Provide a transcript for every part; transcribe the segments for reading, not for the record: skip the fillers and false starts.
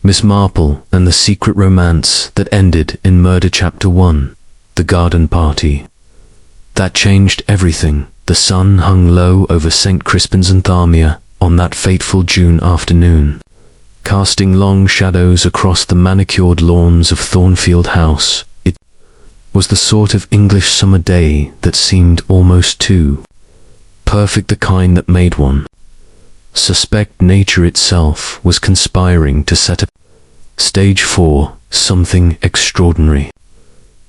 Miss Marple and the secret romance that ended in Murder Chapter 1, The Garden Party. That changed everything. The sun hung low over St. Crispin's and Thamia on that fateful June afternoon, casting long shadows across the manicured lawns of Thornfield House. It was the sort of English summer day that seemed almost too perfect, the kind that made one suspect nature itself was conspiring to set a stage for something extraordinary.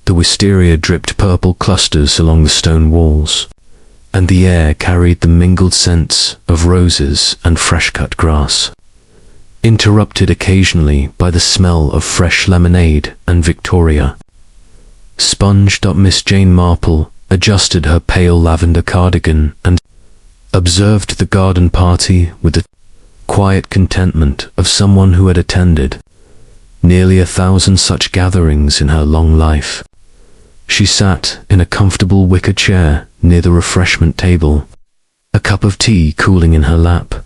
The wisteria dripped purple clusters along the stone walls, and the air carried the mingled scents of roses and fresh-cut grass, interrupted occasionally by the smell of fresh lemonade and Victoria. Sponged-up Miss Jane Marple adjusted her pale lavender cardigan and observed the garden party with the quiet contentment of someone who had attended nearly 1,000 such gatherings in her long life. She sat in a comfortable wicker chair near the refreshment table, a cup of tea cooling in her lap,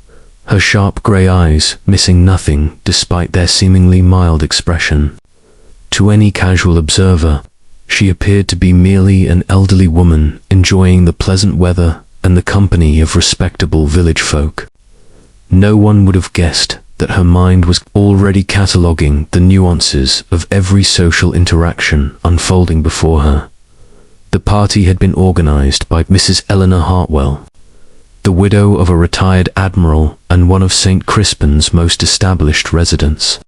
her sharp grey eyes missing nothing despite their seemingly mild expression. To any casual observer, she appeared to be merely an elderly woman enjoying the pleasant weather and the company of respectable village folk. No one would have guessed that her mind was already cataloguing the nuances of every social interaction unfolding before her. The party had been organized by Mrs. Eleanor Hartwell, the widow of a retired admiral and one of St. Crispin's most established residents.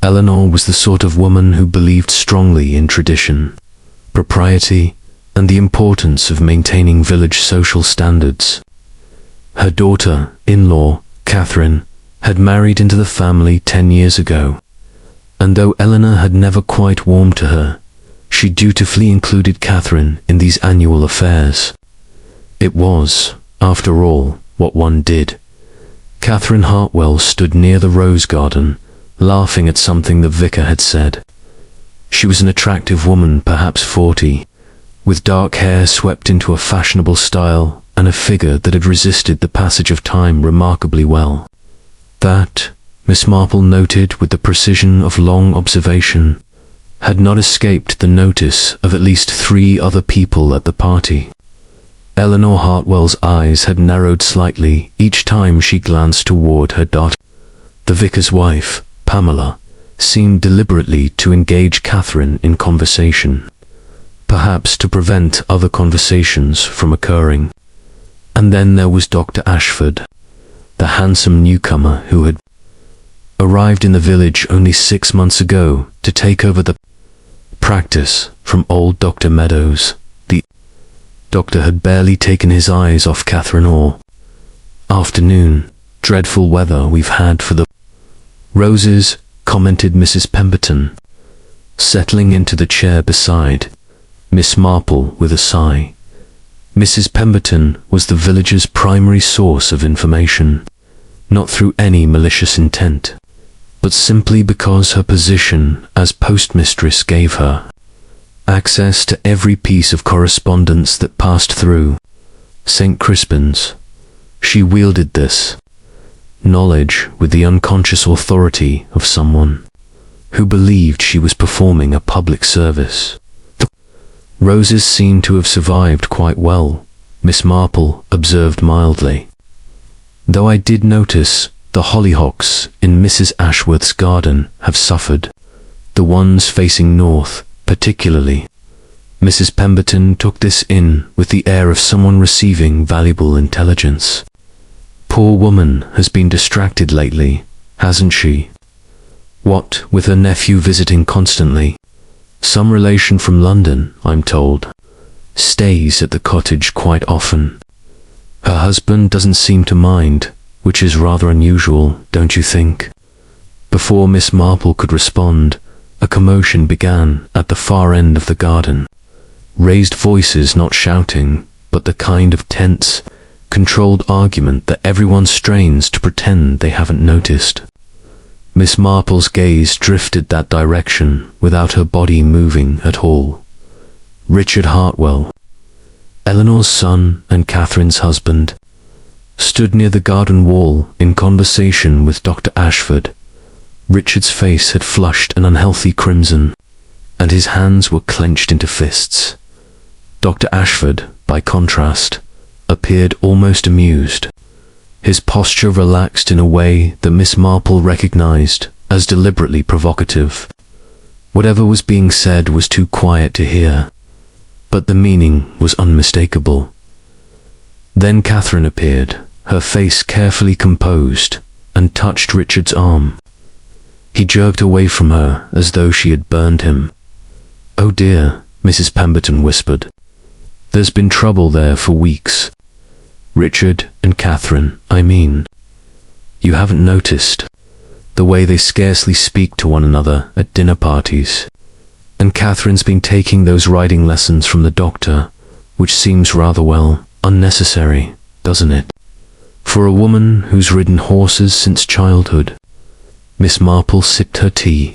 Eleanor was the sort of woman who believed strongly in tradition, propriety, and the importance of maintaining village social standards. Her daughter-in-law, Catherine, had married into the family 10 years ago, and though Eleanor had never quite warmed to her, she dutifully included Catherine in these annual affairs. It was, after all, what one did. Catherine Hartwell stood near the rose garden, laughing at something the vicar had said. She was an attractive woman, perhaps 40, with dark hair swept into a fashionable style and a figure that had resisted the passage of time remarkably well. That, Miss Marple noted with the precision of long observation, had not escaped the notice of at least 3 other people at the party. Eleanor Hartwell's eyes had narrowed slightly each time she glanced toward her daughter. The vicar's wife, Pamela, seemed deliberately to engage Catherine in conversation, perhaps to prevent other conversations from occurring. And then there was Dr. Ashford, the handsome newcomer who had arrived in the village only 6 months ago to take over the practice from old Dr. Meadows. The doctor had barely taken his eyes off Catherine all afternoon. "Dreadful weather we've had for the roses," commented Mrs. Pemberton, settling into the chair beside Miss Marple with a sigh. Mrs. Pemberton was the village's primary source of information, not through any malicious intent, but simply because her position as postmistress gave her access to every piece of correspondence that passed through St. Crispin's. She wielded this knowledge with the unconscious authority of someone who believed she was performing a public service. The roses seemed to have survived quite well, Miss Marple observed mildly, though I did notice the hollyhocks in Mrs. Ashworth's garden have suffered, the ones facing north particularly. Mrs. Pemberton took this in with the air of someone receiving valuable intelligence. "Poor woman has been distracted lately, hasn't she? What with her nephew visiting constantly, some relation from London, I'm told, stays at the cottage quite often. Her husband doesn't seem to mind, which is rather unusual, don't you think?" Before Miss Marple could respond, a commotion began at the far end of the garden. Raised voices, not shouting, but the kind of tense, controlled argument that everyone strains to pretend they haven't noticed. Miss Marple's gaze drifted that direction without her body moving at all. Richard Hartwell, Eleanor's son and Catherine's husband, stood near the garden wall in conversation with Dr. Ashford, Richard's face had flushed an unhealthy crimson, and his hands were clenched into fists. Dr. Ashford, by contrast, appeared almost amused. His posture relaxed in a way that Miss Marple recognized as deliberately provocative. Whatever was being said was too quiet to hear, but the meaning was unmistakable. Then Catherine appeared, her face carefully composed, and touched Richard's arm. He jerked away from her as though she had burned him. "Oh dear," Mrs. Pemberton whispered. "There's been trouble there for weeks. Richard and Catherine, I mean. You haven't noticed the way they scarcely speak to one another at dinner parties. And Catherine's been taking those riding lessons from the doctor, which seems rather, well, unnecessary, doesn't it? For a woman who's ridden horses since childhood." Miss Marple sipped her tea.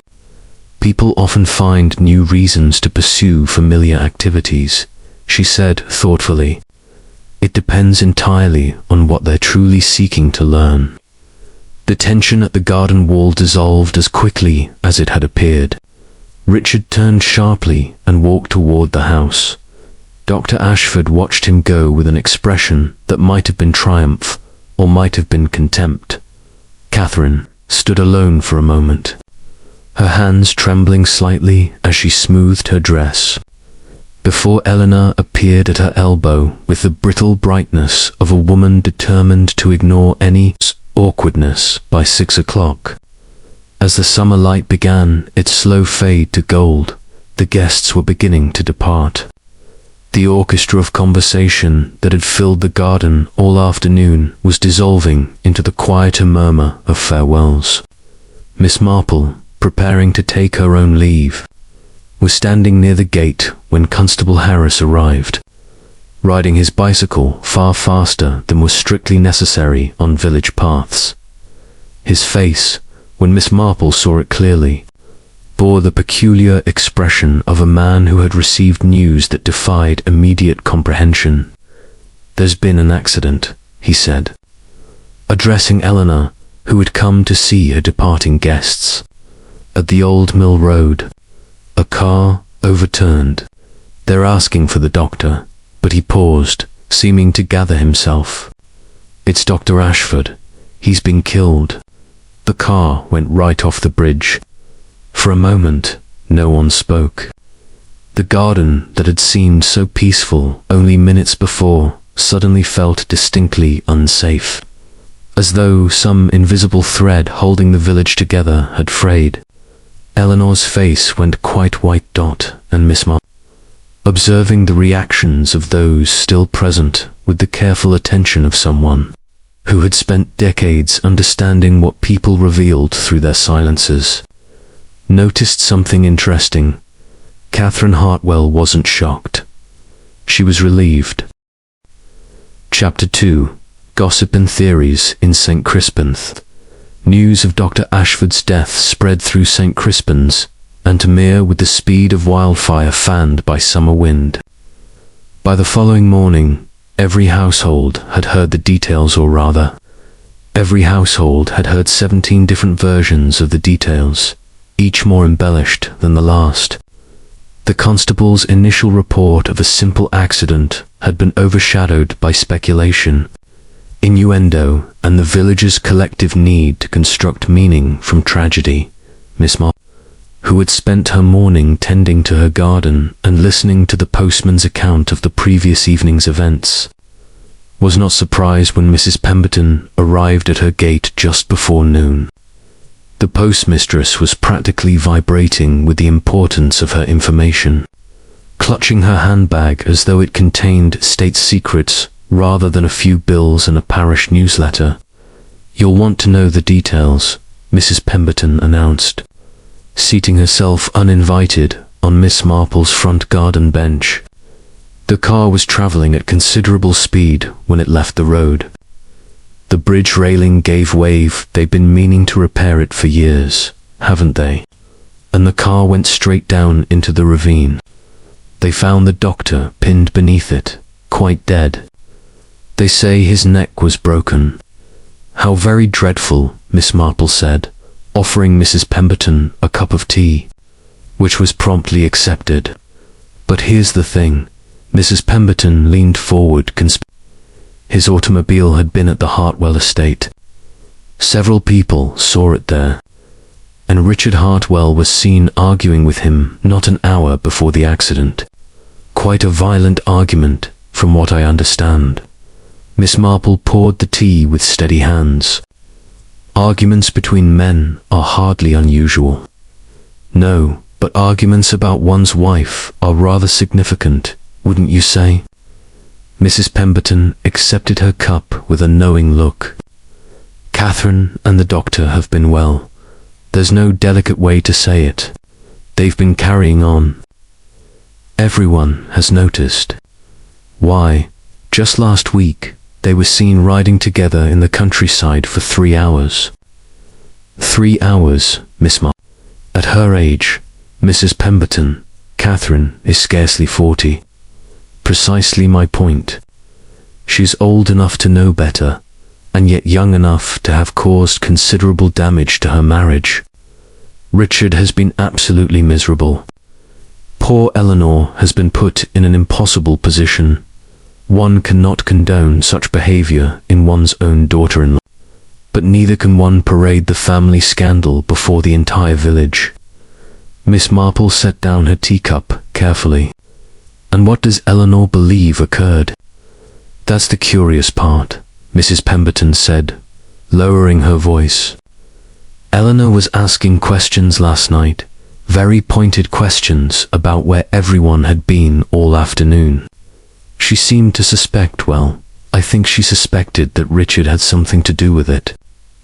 "People often find new reasons to pursue familiar activities," she said thoughtfully. "It depends entirely on what they're truly seeking to learn." The tension at the garden wall dissolved as quickly as it had appeared. Richard turned sharply and walked toward the house. Dr. Ashford watched him go with an expression that might have been triumph or might have been contempt. Catherine stood alone for a moment, her hands trembling slightly as she smoothed her dress, before Eleanor appeared at her elbow with the brittle brightness of a woman determined to ignore any awkwardness by 6 o'clock. As the summer light began its slow fade to gold, the guests were beginning to depart. The orchestra of conversation that had filled the garden all afternoon was dissolving into the quieter murmur of farewells. Miss Marple, preparing to take her own leave, was standing near the gate when Constable Harris arrived, riding his bicycle far faster than was strictly necessary on village paths. His face, when Miss Marple saw it clearly, bore the peculiar expression of a man who had received news that defied immediate comprehension. "There's been an accident," he said, addressing Eleanor, who had come to see her departing guests. "At the old mill road. A car overturned. They're asking for the doctor," but he paused, seeming to gather himself. "It's Dr. Ashford. He's been killed." The car went right off the bridge. For a moment, no one spoke. The garden that had seemed so peaceful only minutes before suddenly felt distinctly unsafe, as though some invisible thread holding the village together had frayed. Eleanor's face went quite white dot, and Miss Marple, observing the reactions of those still present with the careful attention of someone who had spent decades understanding what people revealed through their silences, noticed something interesting. Catherine Hartwell wasn't shocked. She was relieved. Chapter 2. Gossip and Theories in St. Crispin's. News of Dr. Ashford's death spread through St. Crispin's, and Tamir with the speed of wildfire fanned by summer wind. By the following morning, every household had heard the details, or rather, every household had heard 17 different versions of the details, each more embellished than the last. The constable's initial report of a simple accident had been overshadowed by speculation, innuendo, and the villagers' collective need to construct meaning from tragedy. Miss Marple, who had spent her morning tending to her garden and listening to the postman's account of the previous evening's events, was not surprised when Mrs. Pemberton arrived at her gate just before noon. The postmistress was practically vibrating with the importance of her information, clutching her handbag as though it contained state secrets rather than a few bills and a parish newsletter. "You'll want to know the details," Mrs. Pemberton announced, seating herself uninvited on Miss Marple's front garden bench. The car was travelling at considerable speed when it left the road. The bridge railing gave way. They'd been meaning to repair it for years, haven't they? And the car went straight down into the ravine. They found the doctor pinned beneath it, quite dead. They say his neck was broken. "How very dreadful," Miss Marple said, offering Mrs. Pemberton a cup of tea, which was promptly accepted. But here's the thing. Mrs. Pemberton leaned forward. His automobile had been at the Hartwell estate. Several people saw it there, and Richard Hartwell was seen arguing with him not an hour before the accident. Quite a violent argument, from what I understand. Miss Marple poured the tea with steady hands. Arguments between men are hardly unusual. No, but arguments about one's wife are rather significant, wouldn't you say? Mrs. Pemberton accepted her cup with a knowing look. Catherine and the doctor have been well. There's no delicate way to say it. They've been carrying on. Everyone has noticed. Why, just last week, they were seen riding together in the countryside for 3 hours. 3 hours, Miss Marple. At her age, Mrs. Pemberton, Catherine is scarcely 40. Precisely my point. She's old enough to know better, and yet young enough to have caused considerable damage to her marriage. Richard has been absolutely miserable. Poor Eleanor has been put in an impossible position. One cannot condone such behavior in one's own daughter-in-law, but neither can one parade the family scandal before the entire village. Miss Marple set down her teacup carefully. And what does Eleanor believe occurred? That's the curious part, Mrs. Pemberton said, lowering her voice. Eleanor was asking questions last night, very pointed questions about where everyone had been all afternoon. She seemed to suspect, well, I think she suspected that Richard had something to do with it.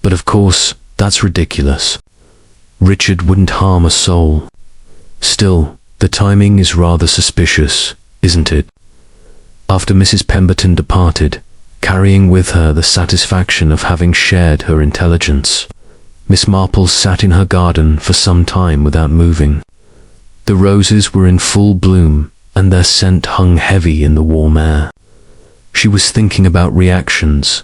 But of course, that's ridiculous. Richard wouldn't harm a soul. Still, the timing is rather suspicious, isn't it? After Mrs. Pemberton departed, carrying with her the satisfaction of having shared her intelligence, Miss Marple sat in her garden for some time without moving. The roses were in full bloom, and their scent hung heavy in the warm air. She was thinking about reactions,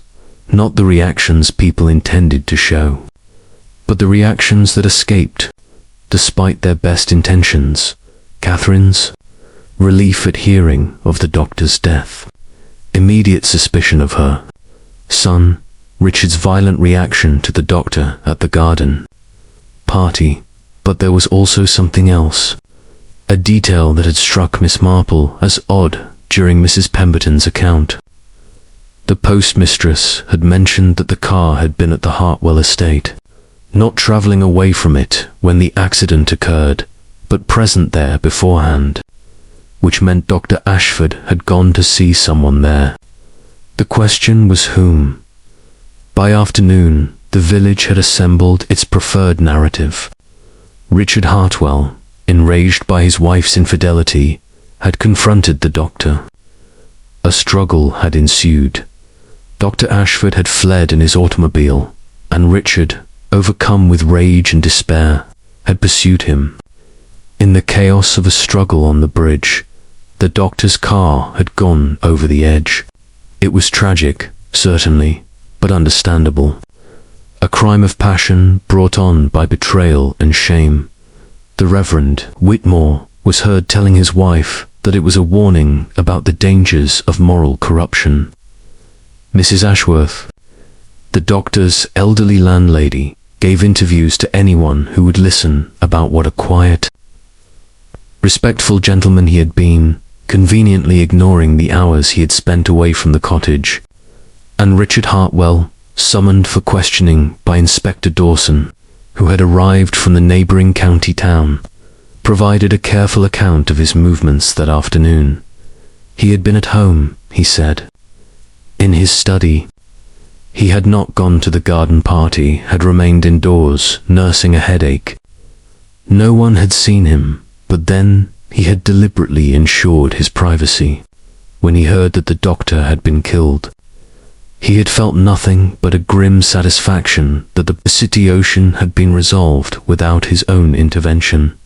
not the reactions people intended to show, but the reactions that escaped, despite their best intentions. Catherine's relief at hearing of the doctor's death, immediate suspicion of her son, Richard's violent reaction to the doctor at the garden party. But there was also something else, a detail that had struck Miss Marple as odd during Mrs. Pemberton's account. The postmistress had mentioned that the car had been at the Hartwell estate, not travelling away from it when the accident occurred, but present there beforehand, which meant Dr. Ashford had gone to see someone there. The question was whom. By afternoon, the village had assembled its preferred narrative. Richard Hartwell, enraged by his wife's infidelity, had confronted the doctor. A struggle had ensued. Dr. Ashford had fled in his automobile, and Richard, overcome with rage and despair, had pursued him. In the chaos of a struggle on the bridge, the doctor's car had gone over the edge. It was tragic, certainly, but understandable. A crime of passion brought on by betrayal and shame. The Reverend Whitmore was heard telling his wife that it was a warning about the dangers of moral corruption. Mrs. Ashworth, the doctor's elderly landlady, gave interviews to anyone who would listen about what a quiet, respectful gentleman he had been, conveniently ignoring the hours he had spent away from the cottage. And Richard Hartwell, summoned for questioning by Inspector Dawson, who had arrived from the neighbouring county town, provided a careful account of his movements that afternoon. He had been at home, he said, in his study. He had not gone to the garden party, had remained indoors, nursing a headache. No one had seen him, but then he had deliberately ensured his privacy when he heard that the doctor had been killed. He had felt nothing but a grim satisfaction that the situation had been resolved without his own intervention.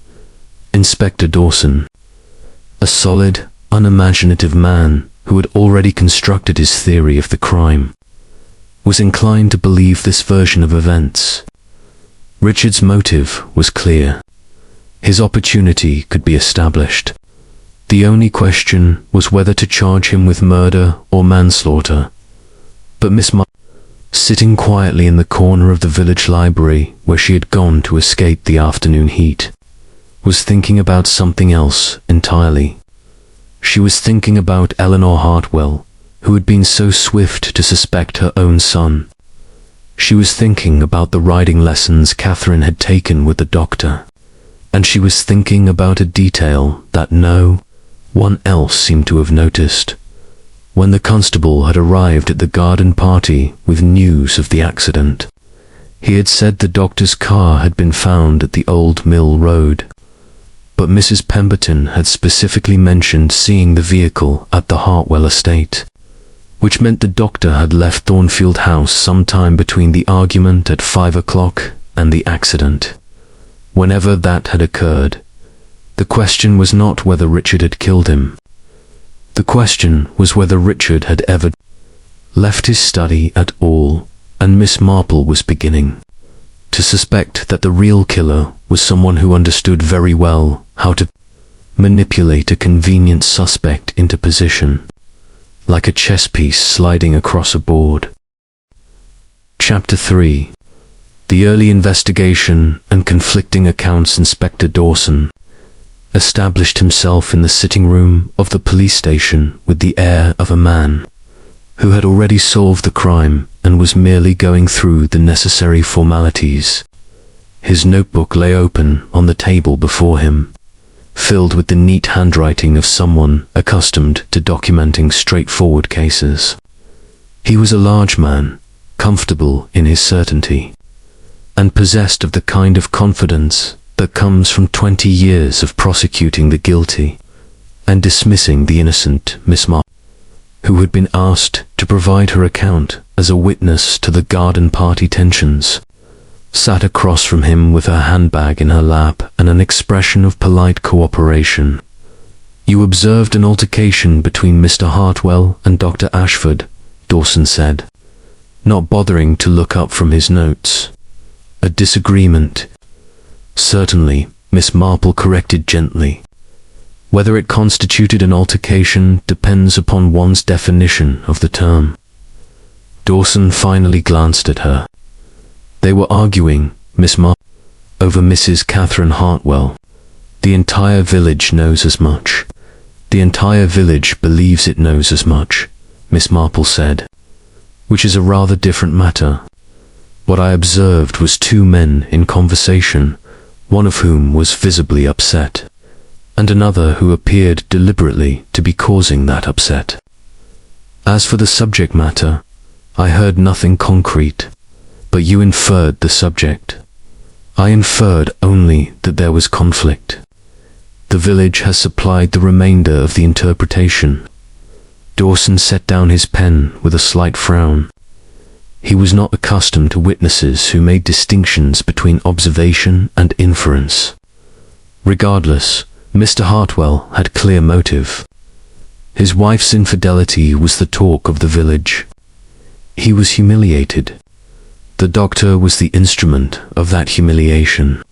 Inspector Dawson, a solid, unimaginative man who had already constructed his theory of the crime, was inclined to believe this version of events. Richard's motive was clear. His opportunity could be established. The only question was whether to charge him with murder or manslaughter. But Miss Marple, sitting quietly in the corner of the village library where she had gone to escape the afternoon heat, was thinking about something else entirely. She was thinking about Eleanor Hartwell, who had been so swift to suspect her own son. She was thinking about the riding lessons Catherine had taken with the doctor, and she was thinking about a detail that no one else seemed to have noticed. When the constable had arrived at the garden party with news of the accident, he had said the doctor's car had been found at the Old Mill Road, but Mrs. Pemberton had specifically mentioned seeing the vehicle at the Hartwell estate, which meant the doctor had left Thornfield House sometime between the argument at 5 o'clock and the accident. Whenever that had occurred, the question was not whether Richard had killed him. The question was whether Richard had ever left his study at all, and Miss Marple was beginning to suspect that the real killer was someone who understood very well how to manipulate a convenient suspect into position, like a chess piece sliding across a board. Chapter 3. The early investigation and conflicting accounts. Inspector Dawson established himself in the sitting room of the police station with the air of a man who had already solved the crime and was merely going through the necessary formalities. His notebook lay open on the table before him, filled with the neat handwriting of someone accustomed to documenting straightforward cases. He was a large man, comfortable in his certainty, and possessed of the kind of confidence that comes from 20 years of prosecuting the guilty and dismissing the innocent. Miss Marple, who had been asked to provide her account as a witness to the garden party tensions, sat across from him with her handbag in her lap and an expression of polite cooperation. "You observed an altercation between Mr. Hartwell and Dr. Ashford," Dawson said, not bothering to look up from his notes. "A disagreement?" "Certainly," Miss Marple corrected gently. "Whether it constituted an altercation depends upon one's definition of the term." Dawson finally glanced at her. "They were arguing, Miss Marple, over Mrs. Catherine Hartwell. The entire village knows as much. The entire village believes it knows as much," Miss Marple said, "which is a rather different matter. What I observed was two men in conversation, one of whom was visibly upset, and another who appeared deliberately to be causing that upset. As for the subject matter, I heard nothing concrete, but you inferred the subject. I inferred only that there was conflict. The village has supplied the remainder of the interpretation." Dawson set down his pen with a slight frown. He was not accustomed to witnesses who made distinctions between observation and inference. Regardless, Mr. Hartwell had clear motive. His wife's infidelity was the talk of the village. He was humiliated. The doctor was the instrument of that humiliation.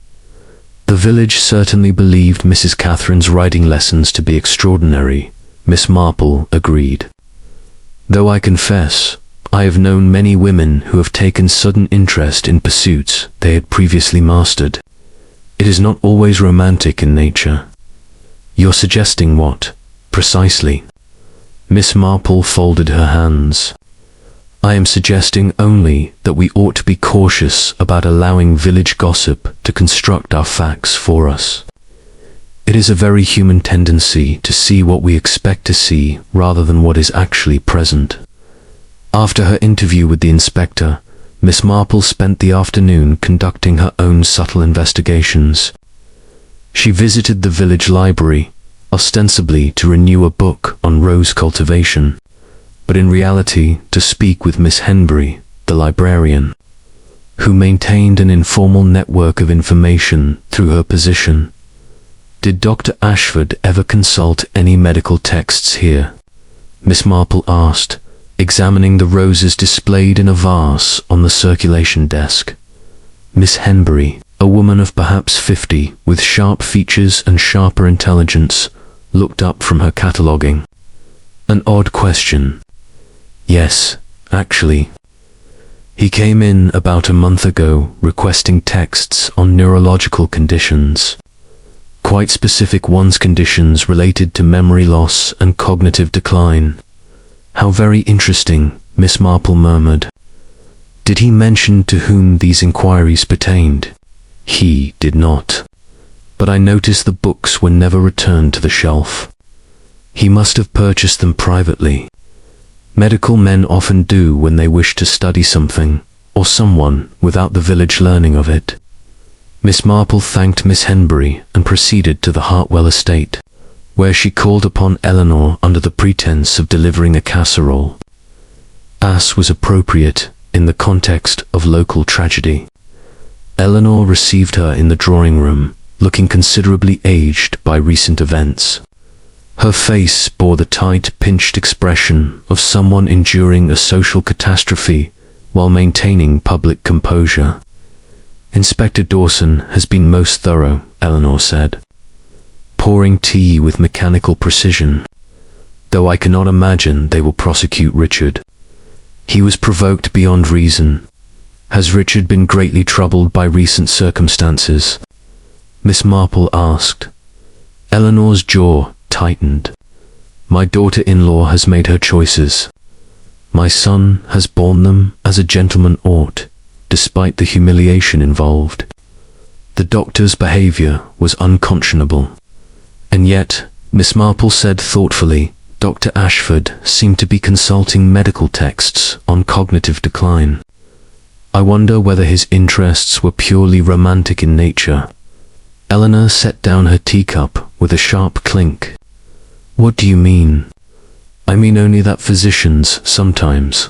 The village certainly believed Mrs. Catherine's riding lessons to be extraordinary, Miss Marple agreed. "Though I confess, I have known many women who have taken sudden interest in pursuits they had previously mastered. It is not always romantic in nature." "You're suggesting what, precisely?" Miss Marple folded her hands. "I am suggesting only that we ought to be cautious about allowing village gossip to construct our facts for us. It is a very human tendency to see what we expect to see rather than what is actually present." After her interview with the inspector, Miss Marple spent the afternoon conducting her own subtle investigations. She visited the village library, ostensibly to renew a book on rose cultivation, but in reality to speak with Miss Henbury, the librarian, who maintained an informal network of information through her position. "Did Dr. Ashford ever consult any medical texts here?" Miss Marple asked, examining the roses displayed in a vase on the circulation desk. Miss Henbury A woman of perhaps 50, with sharp features and sharper intelligence, looked up from her cataloguing. An odd question. Yes, actually. He came in about a month ago requesting texts on neurological conditions. Quite specific ones, conditions related to memory loss and cognitive decline. How very interesting, Miss Marple murmured. Did he mention to whom these inquiries pertained? He did not. But I noticed the books were never returned to the shelf. He must have purchased them privately. Medical men often do when they wish to study something, or someone, without the village learning of it. Miss Marple thanked Miss Henbury and proceeded to the Hartwell estate, where she called upon Eleanor under the pretense of delivering a casserole. As was appropriate in the context of local tragedy. Eleanor received her in the drawing room, looking considerably aged by recent events. Her face bore the tight, pinched expression of someone enduring a social catastrophe while maintaining public composure. Inspector Dawson has been most thorough, Eleanor said, pouring tea with mechanical precision. Though I cannot imagine they will prosecute Richard. He was provoked beyond reason. Has Richard been greatly troubled by recent circumstances? Miss Marple asked. Eleanor's jaw tightened. My daughter-in-law has made her choices. My son has borne them as a gentleman ought, despite the humiliation involved. The doctor's behavior was unconscionable. And yet, Miss Marple said thoughtfully, Dr. Ashford seemed to be consulting medical texts on cognitive decline. I wonder whether his interests were purely romantic in nature. Eleanor set down her teacup with a sharp clink. What do you mean? I mean only that physicians sometimes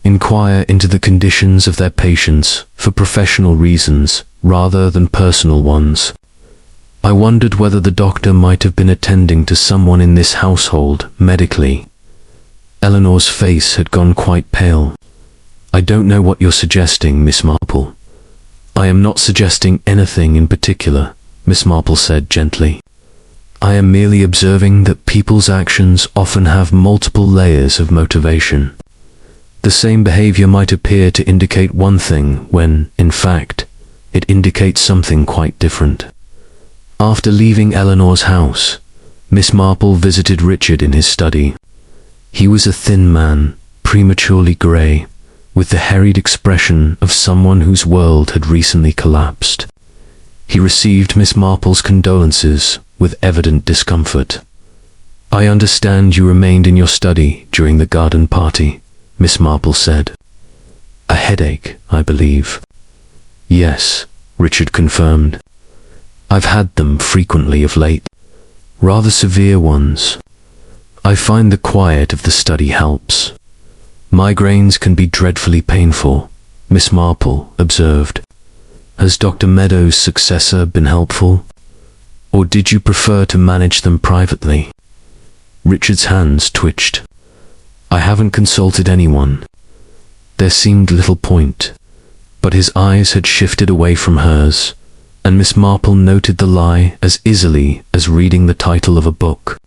inquire into the conditions of their patients for professional reasons rather than personal ones. I wondered whether the doctor might have been attending to someone in this household medically. Eleanor's face had gone quite pale. I don't know what you're suggesting, Miss Marple. I am not suggesting anything in particular, Miss Marple said gently. I am merely observing that people's actions often have multiple layers of motivation. The same behavior might appear to indicate one thing when, in fact, it indicates something quite different. After leaving Eleanor's house, Miss Marple visited Richard in his study. He was a thin man, prematurely grey, with the harried expression of someone whose world had recently collapsed. He received Miss Marple's condolences with evident discomfort. I understand you remained in your study during the garden party, Miss Marple said. A headache, I believe. Yes, Richard confirmed. I've had them frequently of late. Rather severe ones. I find the quiet of the study helps. Migraines can be dreadfully painful, Miss Marple observed. Has Dr. Meadows' successor been helpful? Or did you prefer to manage them privately? Richard's hands twitched. I haven't consulted anyone. There seemed little point, but his eyes had shifted away from hers, and Miss Marple noted the lie as easily as reading the title of a book.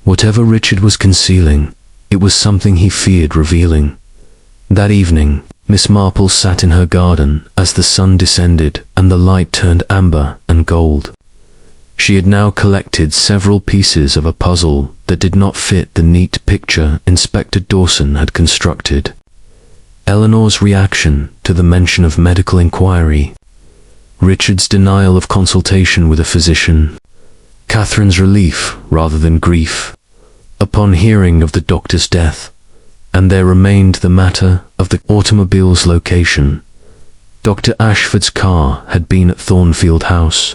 Whatever Richard was concealing, it was something he feared revealing. That evening, Miss Marple sat in her garden as the sun descended and the light turned amber and gold. She had now collected several pieces of a puzzle that did not fit the neat picture Inspector Dawson had constructed. Eleanor's reaction to the mention of medical inquiry, Richard's denial of consultation with a physician, Catherine's relief rather than grief upon hearing of the doctor's death, and there remained the matter of the automobile's location. Dr. Ashford's car had been at Thornfield House,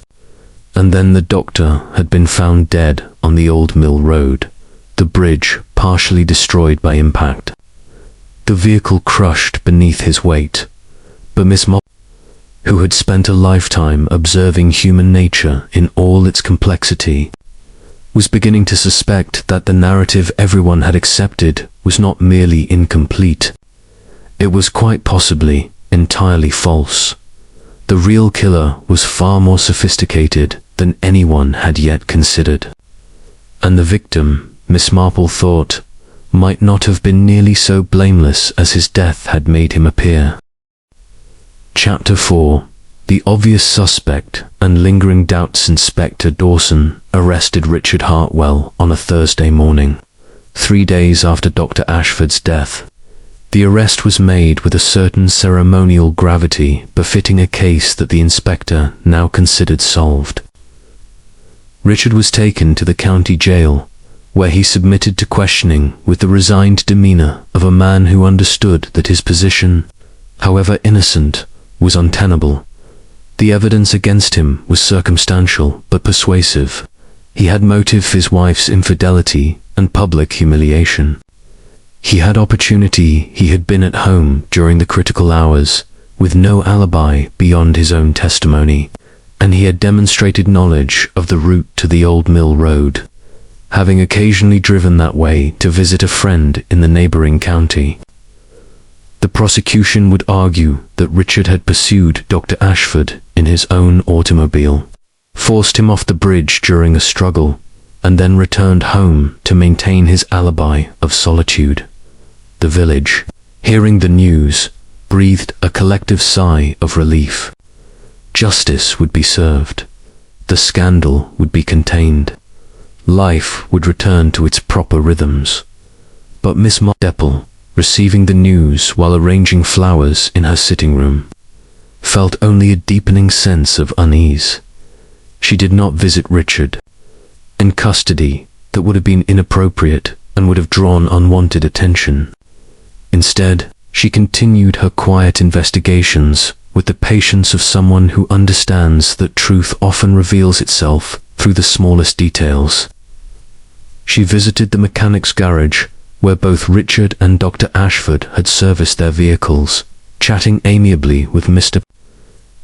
and then the doctor had been found dead on the Old Mill Road, the bridge partially destroyed by impact. The vehicle crushed beneath his weight, but Miss Marple, who had spent a lifetime observing human nature in all its complexity, was beginning to suspect that the narrative everyone had accepted was not merely incomplete. It was quite possibly entirely false. The real killer was far more sophisticated than anyone had yet considered. And the victim, Miss Marple thought, might not have been nearly so blameless as his death had made him appear. Chapter 4. The obvious suspect and lingering doubts. Inspector Dawson arrested Richard Hartwell on a Thursday morning, 3 days after Dr. Ashford's death. The arrest was made with a certain ceremonial gravity befitting a case that the inspector now considered solved. Richard was taken to the county jail, where he submitted to questioning with the resigned demeanor of a man who understood that his position, however innocent, was untenable. The evidence against him was circumstantial but persuasive. He had motive for his wife's infidelity and public humiliation. He had opportunity. He had been at home during the critical hours, with no alibi beyond his own testimony, and he had demonstrated knowledge of the route to the Old Mill Road, having occasionally driven that way to visit a friend in the neighboring county. The prosecution would argue that Richard had pursued Dr. Ashford in his own automobile, forced him off the bridge during a struggle, and then returned home to maintain his alibi of solitude. The village, hearing the news, breathed a collective sigh of relief. Justice would be served. The scandal would be contained. Life would return to its proper rhythms. But Miss Marple, receiving the news while arranging flowers in her sitting room, felt only a deepening sense of unease. She did not visit Richard. In custody, that would have been inappropriate and would have drawn unwanted attention. Instead, she continued her quiet investigations with the patience of someone who understands that truth often reveals itself through the smallest details. She visited the mechanic's garage, where both Richard and Dr. Ashford had serviced their vehicles, chatting amiably with Mr.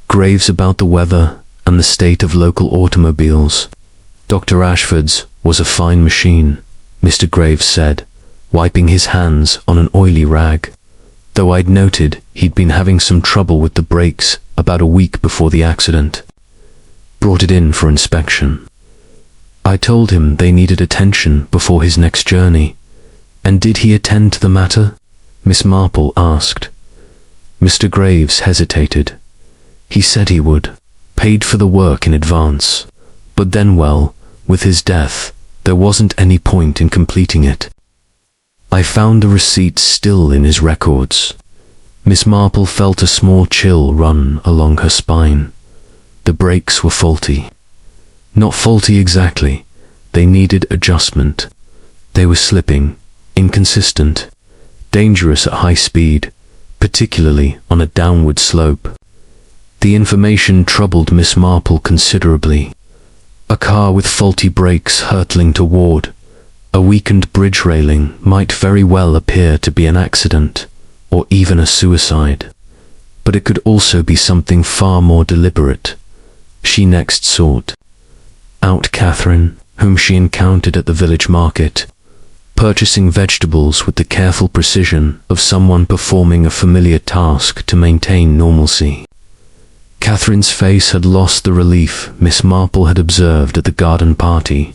Graves about the weather and the state of local automobiles. Dr. Ashford's was a fine machine, Mr. Graves said, wiping his hands on an oily rag, though I'd noted he'd been having some trouble with the brakes about a week before the accident. Brought it in for inspection. I told him they needed attention before his next journey. And did he attend to the matter? Miss Marple asked. Mr. Graves hesitated. He said he would, paid for the work in advance. But then, well, with his death, there wasn't any point in completing it. I found the receipts still in his records. Miss Marple felt a small chill run along her spine. The brakes were faulty. Not faulty exactly. They needed adjustment. They were slipping, inconsistent, dangerous at high speed, particularly on a downward slope. The information troubled Miss Marple considerably. A car with faulty brakes hurtling toward a weakened bridge railing might very well appear to be an accident, or even a suicide. But it could also be something far more deliberate. She next sought out Catherine, whom she encountered at the village market, purchasing vegetables with the careful precision of someone performing a familiar task to maintain normalcy. Catherine's face had lost the relief Miss Marple had observed at the garden party.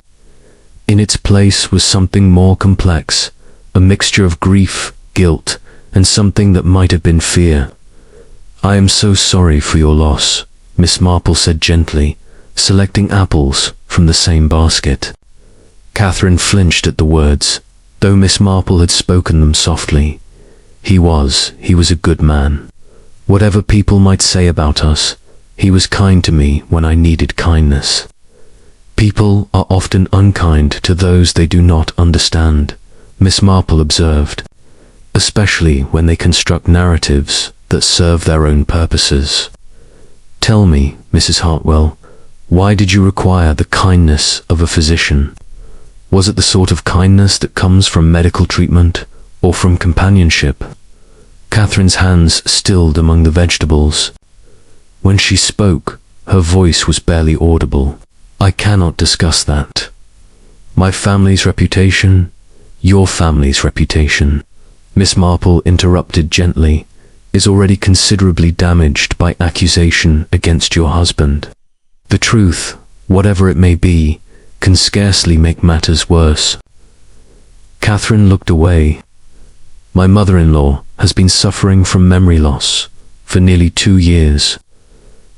In its place was something more complex, a mixture of grief, guilt, and something that might have been fear. I am so sorry for your loss, Miss Marple said gently, selecting apples from the same basket. Catherine flinched at the words, though Miss Marple had spoken them softly. He was a good man. Whatever people might say about us, he was kind to me when I needed kindness. People are often unkind to those they do not understand, Miss Marple observed, especially when they construct narratives that serve their own purposes. Tell me, Mrs. Hartwell, why did you require the kindness of a physician? Was it the sort of kindness that comes from medical treatment or from companionship? Catherine's hands stilled among the vegetables. When she spoke, her voice was barely audible. I cannot discuss that. My family's reputation, your family's reputation, Miss Marple interrupted gently, is already considerably damaged by accusation against your husband. The truth, whatever it may be, can scarcely make matters worse." Catherine looked away. "My mother-in-law has been suffering from memory loss for nearly 2 years.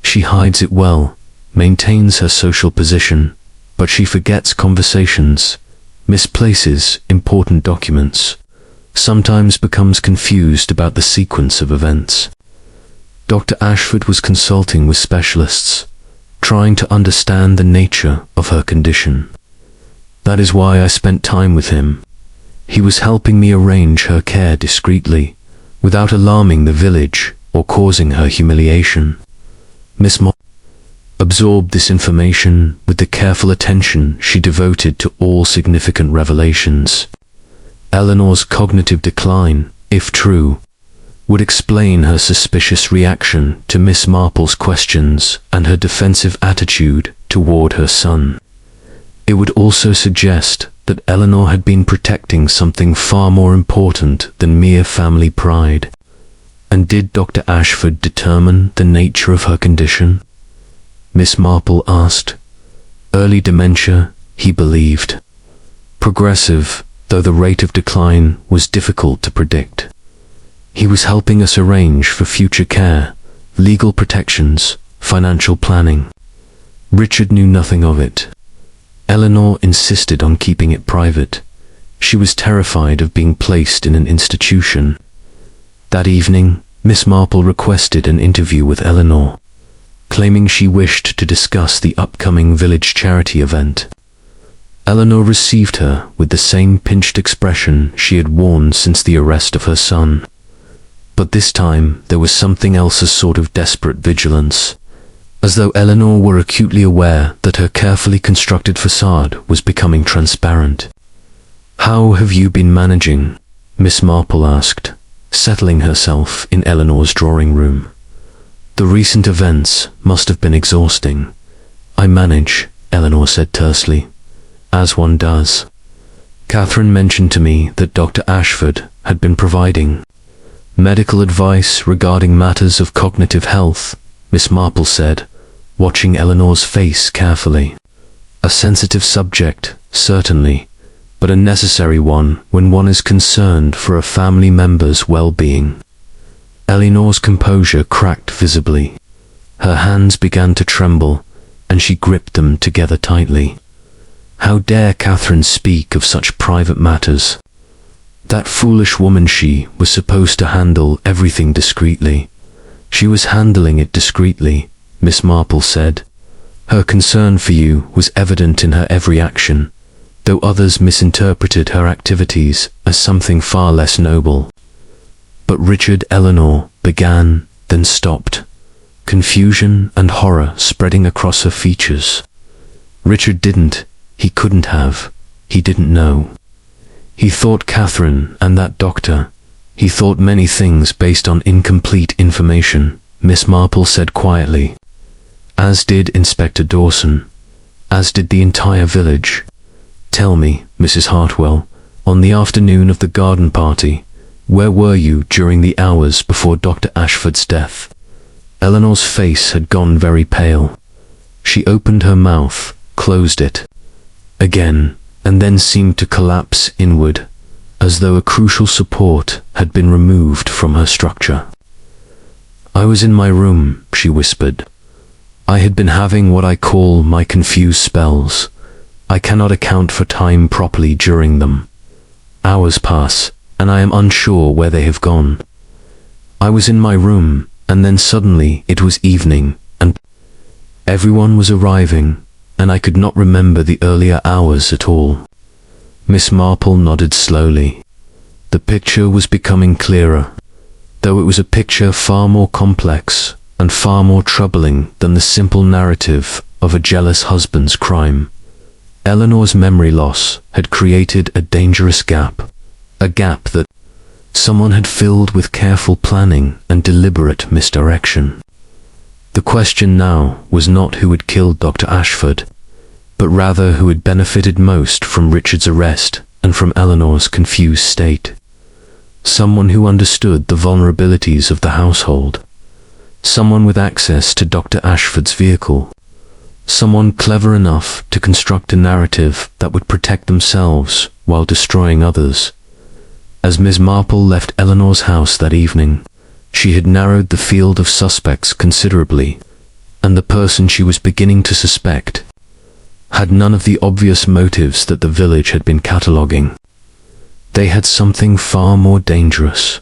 She hides it well, maintains her social position, but she forgets conversations, misplaces important documents, sometimes becomes confused about the sequence of events." Dr. Ashford was consulting with specialists, trying to understand the nature of her condition. "That is why I spent time with him. He was helping me arrange her care discreetly, without alarming the village or causing her humiliation." Miss Marple absorbed this information with the careful attention she devoted to all significant revelations. Eleanor's cognitive decline, if true, would explain her suspicious reaction to Miss Marple's questions and her defensive attitude toward her son. It would also suggest that Eleanor had been protecting something far more important than mere family pride. And did Dr. Ashford determine the nature of her condition? Miss Marple asked. Early dementia, he believed. Progressive, though the rate of decline was difficult to predict. He was helping us arrange for future care, legal protections, financial planning. Richard knew nothing of it. Eleanor insisted on keeping it private. She was terrified of being placed in an institution. That evening, Miss Marple requested an interview with Eleanor, claiming she wished to discuss the upcoming village charity event. Eleanor received her with the same pinched expression she had worn since the arrest of her son. But this time there was something else, a sort of desperate vigilance, as though Eleanor were acutely aware that her carefully constructed facade was becoming transparent. "How have you been managing?" Miss Marple asked, settling herself in Eleanor's drawing room. "The recent events must have been exhausting." "I manage," Eleanor said tersely, "as one does. Catherine mentioned to me that Dr. Ashford had been providing medical advice regarding matters of cognitive health," Miss Marple said, watching Eleanor's face carefully. "A sensitive subject, certainly, but a necessary one when one is concerned for a family member's well-being." Eleanor's composure cracked visibly. Her hands began to tremble, and she gripped them together tightly. How dare Catherine speak of such private matters? That foolish woman, she was supposed to handle everything discreetly. She was handling it discreetly, Miss Marple said. Her concern for you was evident in her every action, though others misinterpreted her activities as something far less noble. But Richard, Eleanor began, then stopped, confusion and horror spreading across her features. Richard he couldn't have, he didn't know. He thought Catherine and that doctor. He thought many things based on incomplete information, Miss Marple said quietly. As did Inspector Dawson. As did the entire village. "Tell me, Mrs. Hartwell, on the afternoon of the garden party, where were you during the hours before Dr. Ashford's death?" Eleanor's face had gone very pale. She opened her mouth, closed it again, and then seemed to collapse inward, as though a crucial support had been removed from her structure. "I was in my room," she whispered. "I had been having what I call my confused spells. I cannot account for time properly during them. Hours pass, and I am unsure where they have gone. I was in my room, and then suddenly it was evening, and everyone was arriving, and I could not remember the earlier hours at all." Miss Marple nodded slowly. The picture was becoming clearer, though it was a picture far more complex and far more troubling than the simple narrative of a jealous husband's crime. Eleanor's memory loss had created a dangerous gap, a gap that someone had filled with careful planning and deliberate misdirection. The question now was not who had killed Dr. Ashford, but rather who had benefited most from Richard's arrest and from Eleanor's confused state. someone who understood the vulnerabilities of the household, someone with access to Dr. Ashford's vehicle, someone clever enough to construct a narrative that would protect themselves while destroying others. As Ms. Marple left Eleanor's house that evening, she had narrowed the field of suspects considerably, and the person she was beginning to suspect had none of the obvious motives that the village had been cataloguing. They had something far more dangerous: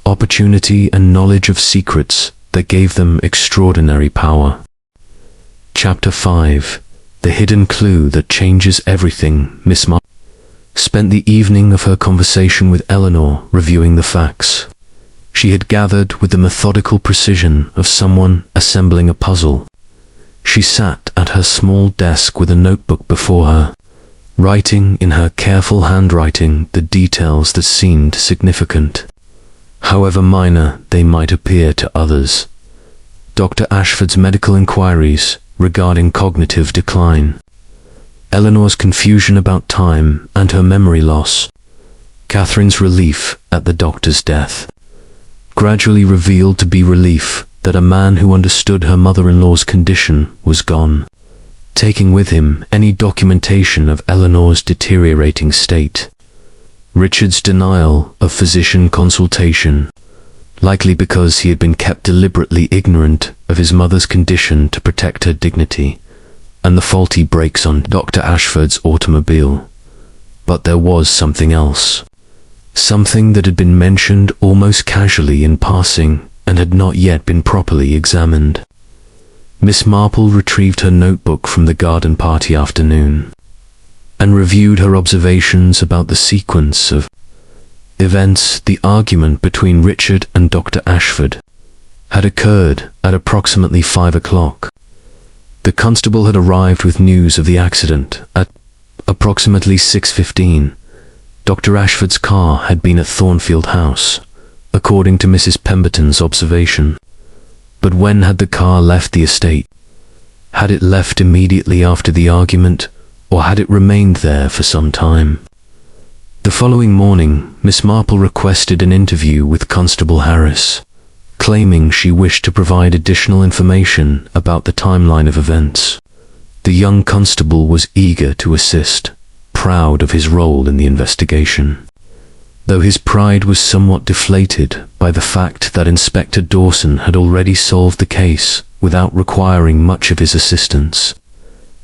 opportunity and knowledge of secrets that gave them extraordinary power. Chapter 5. The Hidden Clue That Changes Everything. Miss Marple spent the evening of her conversation with Eleanor reviewing the facts. She had gathered with the methodical precision of someone assembling a puzzle. She sat at her small desk with a notebook before her, writing in her careful handwriting the details that seemed significant, however minor they might appear to others. Dr. Ashford's medical inquiries regarding cognitive decline, Eleanor's confusion about time and her memory loss, Catherine's relief at the doctor's death, gradually revealed to be relief that a man who understood her mother-in-law's condition was gone, taking with him any documentation of Eleanor's deteriorating state. Richard's denial of physician consultation, likely because he had been kept deliberately ignorant of his mother's condition to protect her dignity, and the faulty brakes on Dr. Ashford's automobile. But there was something else. Something that had been mentioned almost casually in passing and had not yet been properly examined. Miss Marple retrieved her notebook from the garden party afternoon and reviewed her observations about the sequence of events. The argument between Richard and Dr. Ashford had occurred at approximately 5 o'clock. The constable had arrived with news of the accident at approximately 6:15. Dr. Ashford's car had been at Thornfield House, according to Mrs. Pemberton's observation. But when had the car left the estate? Had it left immediately after the argument, or had it remained there for some time? The following morning, Miss Marple requested an interview with Constable Harris, claiming she wished to provide additional information about the timeline of events. The young constable was eager to assist, proud of his role in the investigation, though his pride was somewhat deflated by the fact that Inspector Dawson had already solved the case without requiring much of his assistance.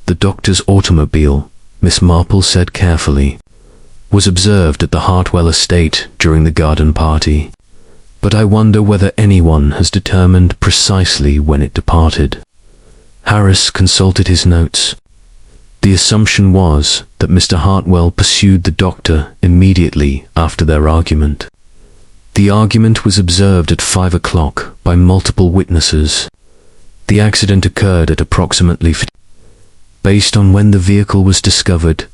The doctor's automobile, Miss Marple said carefully, was observed at the Hartwell estate during the garden party, but I wonder whether anyone has determined precisely when it departed. Harris consulted his notes. The assumption was that Mr. Hartwell pursued the doctor immediately after their argument. The argument was observed at 5 o'clock by multiple witnesses. The accident occurred at approximately 15. Based on when the vehicle was discovered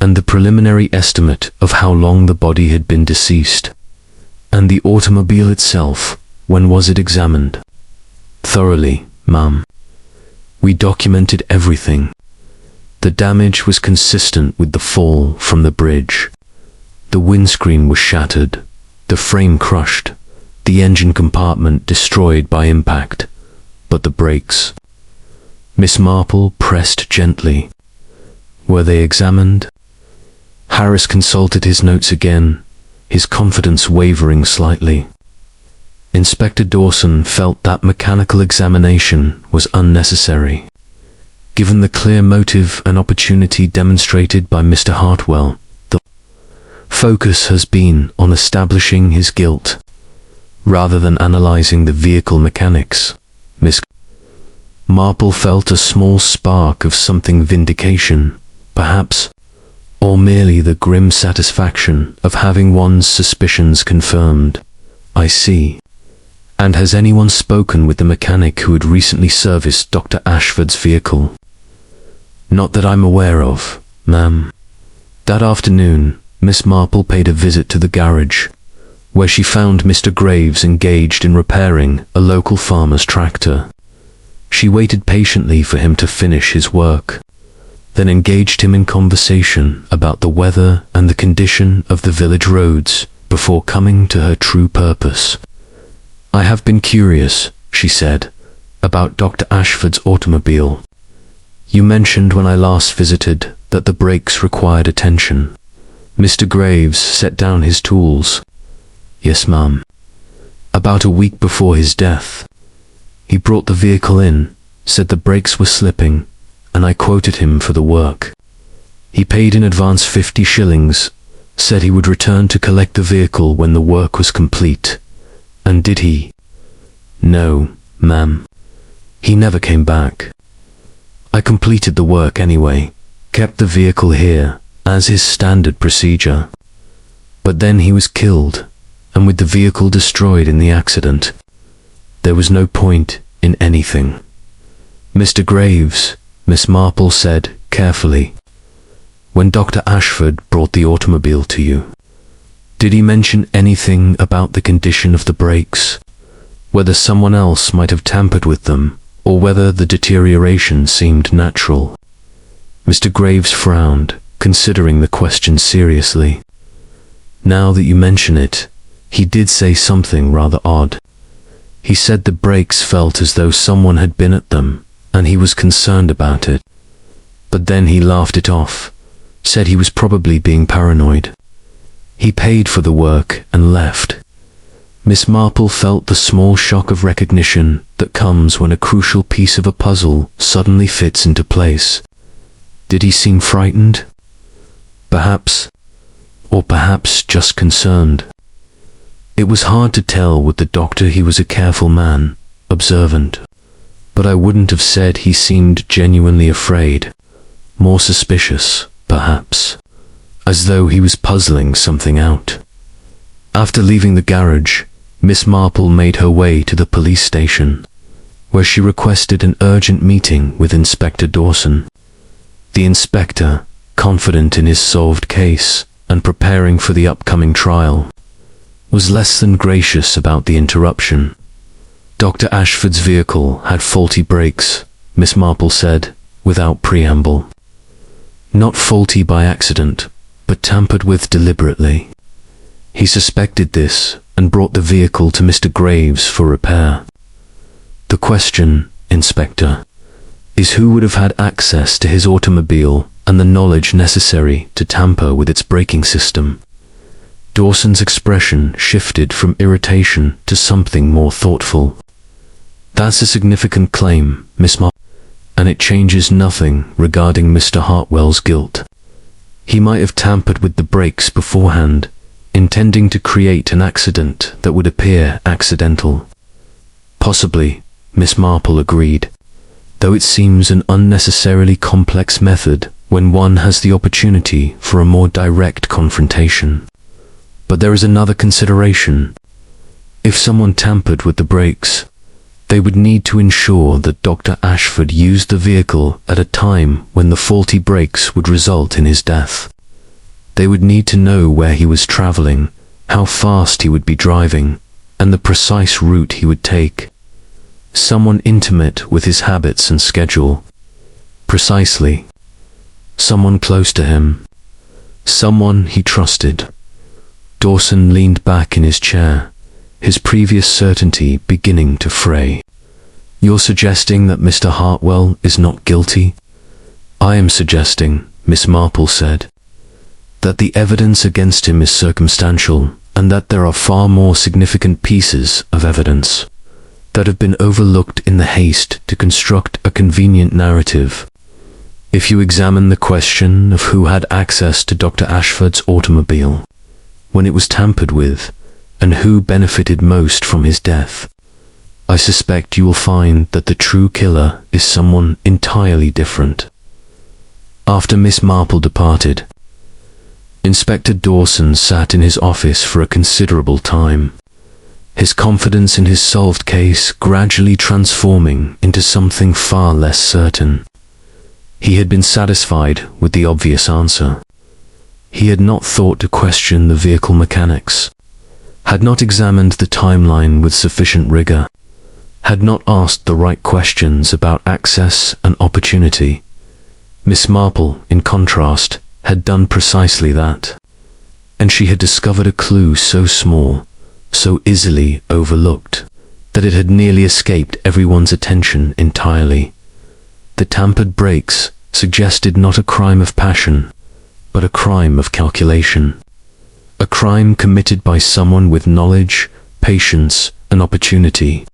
and the preliminary estimate of how long the body had been deceased, and the automobile itself, when was it examined? Thoroughly, ma'am. We documented everything. The damage was consistent with the fall from the bridge. The windscreen was shattered, the frame crushed, the engine compartment destroyed by impact, but the brakes. Miss Marple pressed gently. Were they examined? Harris consulted his notes again, his confidence wavering slightly. Inspector Dawson felt that mechanical examination was unnecessary. Given the clear motive and opportunity demonstrated by Mr. Hartwell, the focus has been on establishing his guilt, rather than analyzing the vehicle mechanics. Miss Marple felt a small spark of something vindication, perhaps, or merely the grim satisfaction of having one's suspicions confirmed. I see. And has anyone spoken with the mechanic who had recently serviced Dr. Ashford's vehicle? Not that I'm aware of, ma'am. That afternoon, Miss Marple paid a visit to the garage, where she found Mr. Graves engaged in repairing a local farmer's tractor. She waited patiently for him to finish his work, then engaged him in conversation about the weather and the condition of the village roads before coming to her true purpose. "I have been curious," she said, "about Dr. Ashford's automobile. You mentioned when I last visited that the brakes required attention." Mr. Graves set down his tools. "Yes, ma'am. About a week before his death. He brought the vehicle in, said the brakes were slipping, and I quoted him for the work. He paid in advance 50 shillings, said he would return to collect the vehicle when the work was complete. And did he?" "No, ma'am. He never came back. I completed the work anyway, kept the vehicle here, as is standard procedure. But then he was killed, and with the vehicle destroyed in the accident. There was no point in anything." "Mr. Graves," Miss Marple said carefully, "when Dr. Ashford brought the automobile to you, did he mention anything about the condition of the brakes? Whether someone else might have tampered with them, or whether the deterioration seemed natural?" Mr. Graves frowned, considering the question seriously. "Now that you mention it, he did say something rather odd. He said the brakes felt as though someone had been at them, and he was concerned about it. But then he laughed it off, said he was probably being paranoid. He paid for the work and left." Miss Marple felt the small shock of recognition that comes when a crucial piece of a puzzle suddenly fits into place. Did he seem frightened? Perhaps, or perhaps just concerned. It was hard to tell with the doctor. He was a careful man, observant. But I wouldn't have said he seemed genuinely afraid. More suspicious, perhaps, as though he was puzzling something out. After leaving the garage, Miss Marple made her way to the police station, where she requested an urgent meeting with Inspector Dawson. The inspector, confident in his solved case and preparing for the upcoming trial, was less than gracious about the interruption. "Dr. Ashford's vehicle had faulty brakes," Miss Marple said, without preamble. "Not faulty by accident, but tampered with deliberately. He suspected this and brought the vehicle to Mr. Graves for repair. The question, Inspector, is who would have had access to his automobile and the knowledge necessary to tamper with its braking system?" Dawson's expression shifted from irritation to something more thoughtful. "That's a significant claim, Miss Marple, and it changes nothing regarding Mr. Hartwell's guilt. He might have tampered with the brakes beforehand, intending to create an accident that would appear accidental." "Possibly," Miss Marple agreed, "though it seems an unnecessarily complex method when one has the opportunity for a more direct confrontation. But there is another consideration. If someone tampered with the brakes, they would need to ensure that Dr. Ashford used the vehicle at a time when the faulty brakes would result in his death. They would need to know where he was traveling, how fast he would be driving, and the precise route he would take. Someone intimate with his habits and schedule. Precisely. Someone close to him. Someone he trusted." Dawson leaned back in his chair, his previous certainty beginning to fray. "You're suggesting that Mr. Hartwell is not guilty?" "I am suggesting," Miss Marple said, "that the evidence against him is circumstantial, and that there are far more significant pieces of evidence that have been overlooked in the haste to construct a convenient narrative. If you examine the question of who had access to Dr. Ashford's automobile when it was tampered with, and who benefited most from his death, I suspect you will find that the true killer is someone entirely different." After Miss Marple departed, Inspector Dawson sat in his office for a considerable time, his confidence in his solved case gradually transforming into something far less certain. He had been satisfied with the obvious answer. He had not thought to question the vehicle mechanics, had not examined the timeline with sufficient rigor, had not asked the right questions about access and opportunity. Miss Marple, in contrast, had done precisely that. and she had discovered a clue so small, so easily overlooked, that it had nearly escaped everyone's attention entirely. The tampered brakes suggested not a crime of passion, but a crime of calculation. A crime committed by someone with knowledge, patience, and opportunity.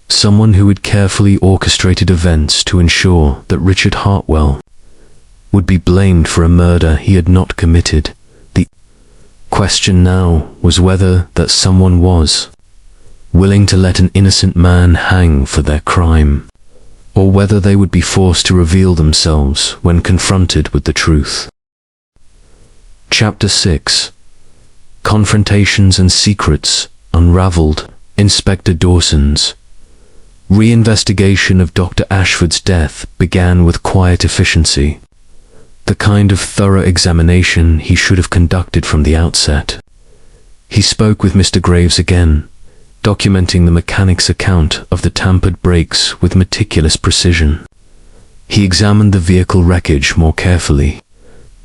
Someone who had carefully orchestrated events to ensure that Richard Hartwell would be blamed for a murder he had not committed. The question now was whether that someone was willing to let an innocent man hang for their crime, or whether they would be forced to reveal themselves when confronted with the truth. Chapter 6. Confrontations and Secrets Unraveled. Inspector Dawson's reinvestigation of Dr. Ashford's death began with quiet efficiency, the kind of thorough examination he should have conducted from the outset. He spoke with Mr. Graves again, documenting the mechanic's account of the tampered brakes with meticulous precision. He examined the vehicle wreckage more carefully,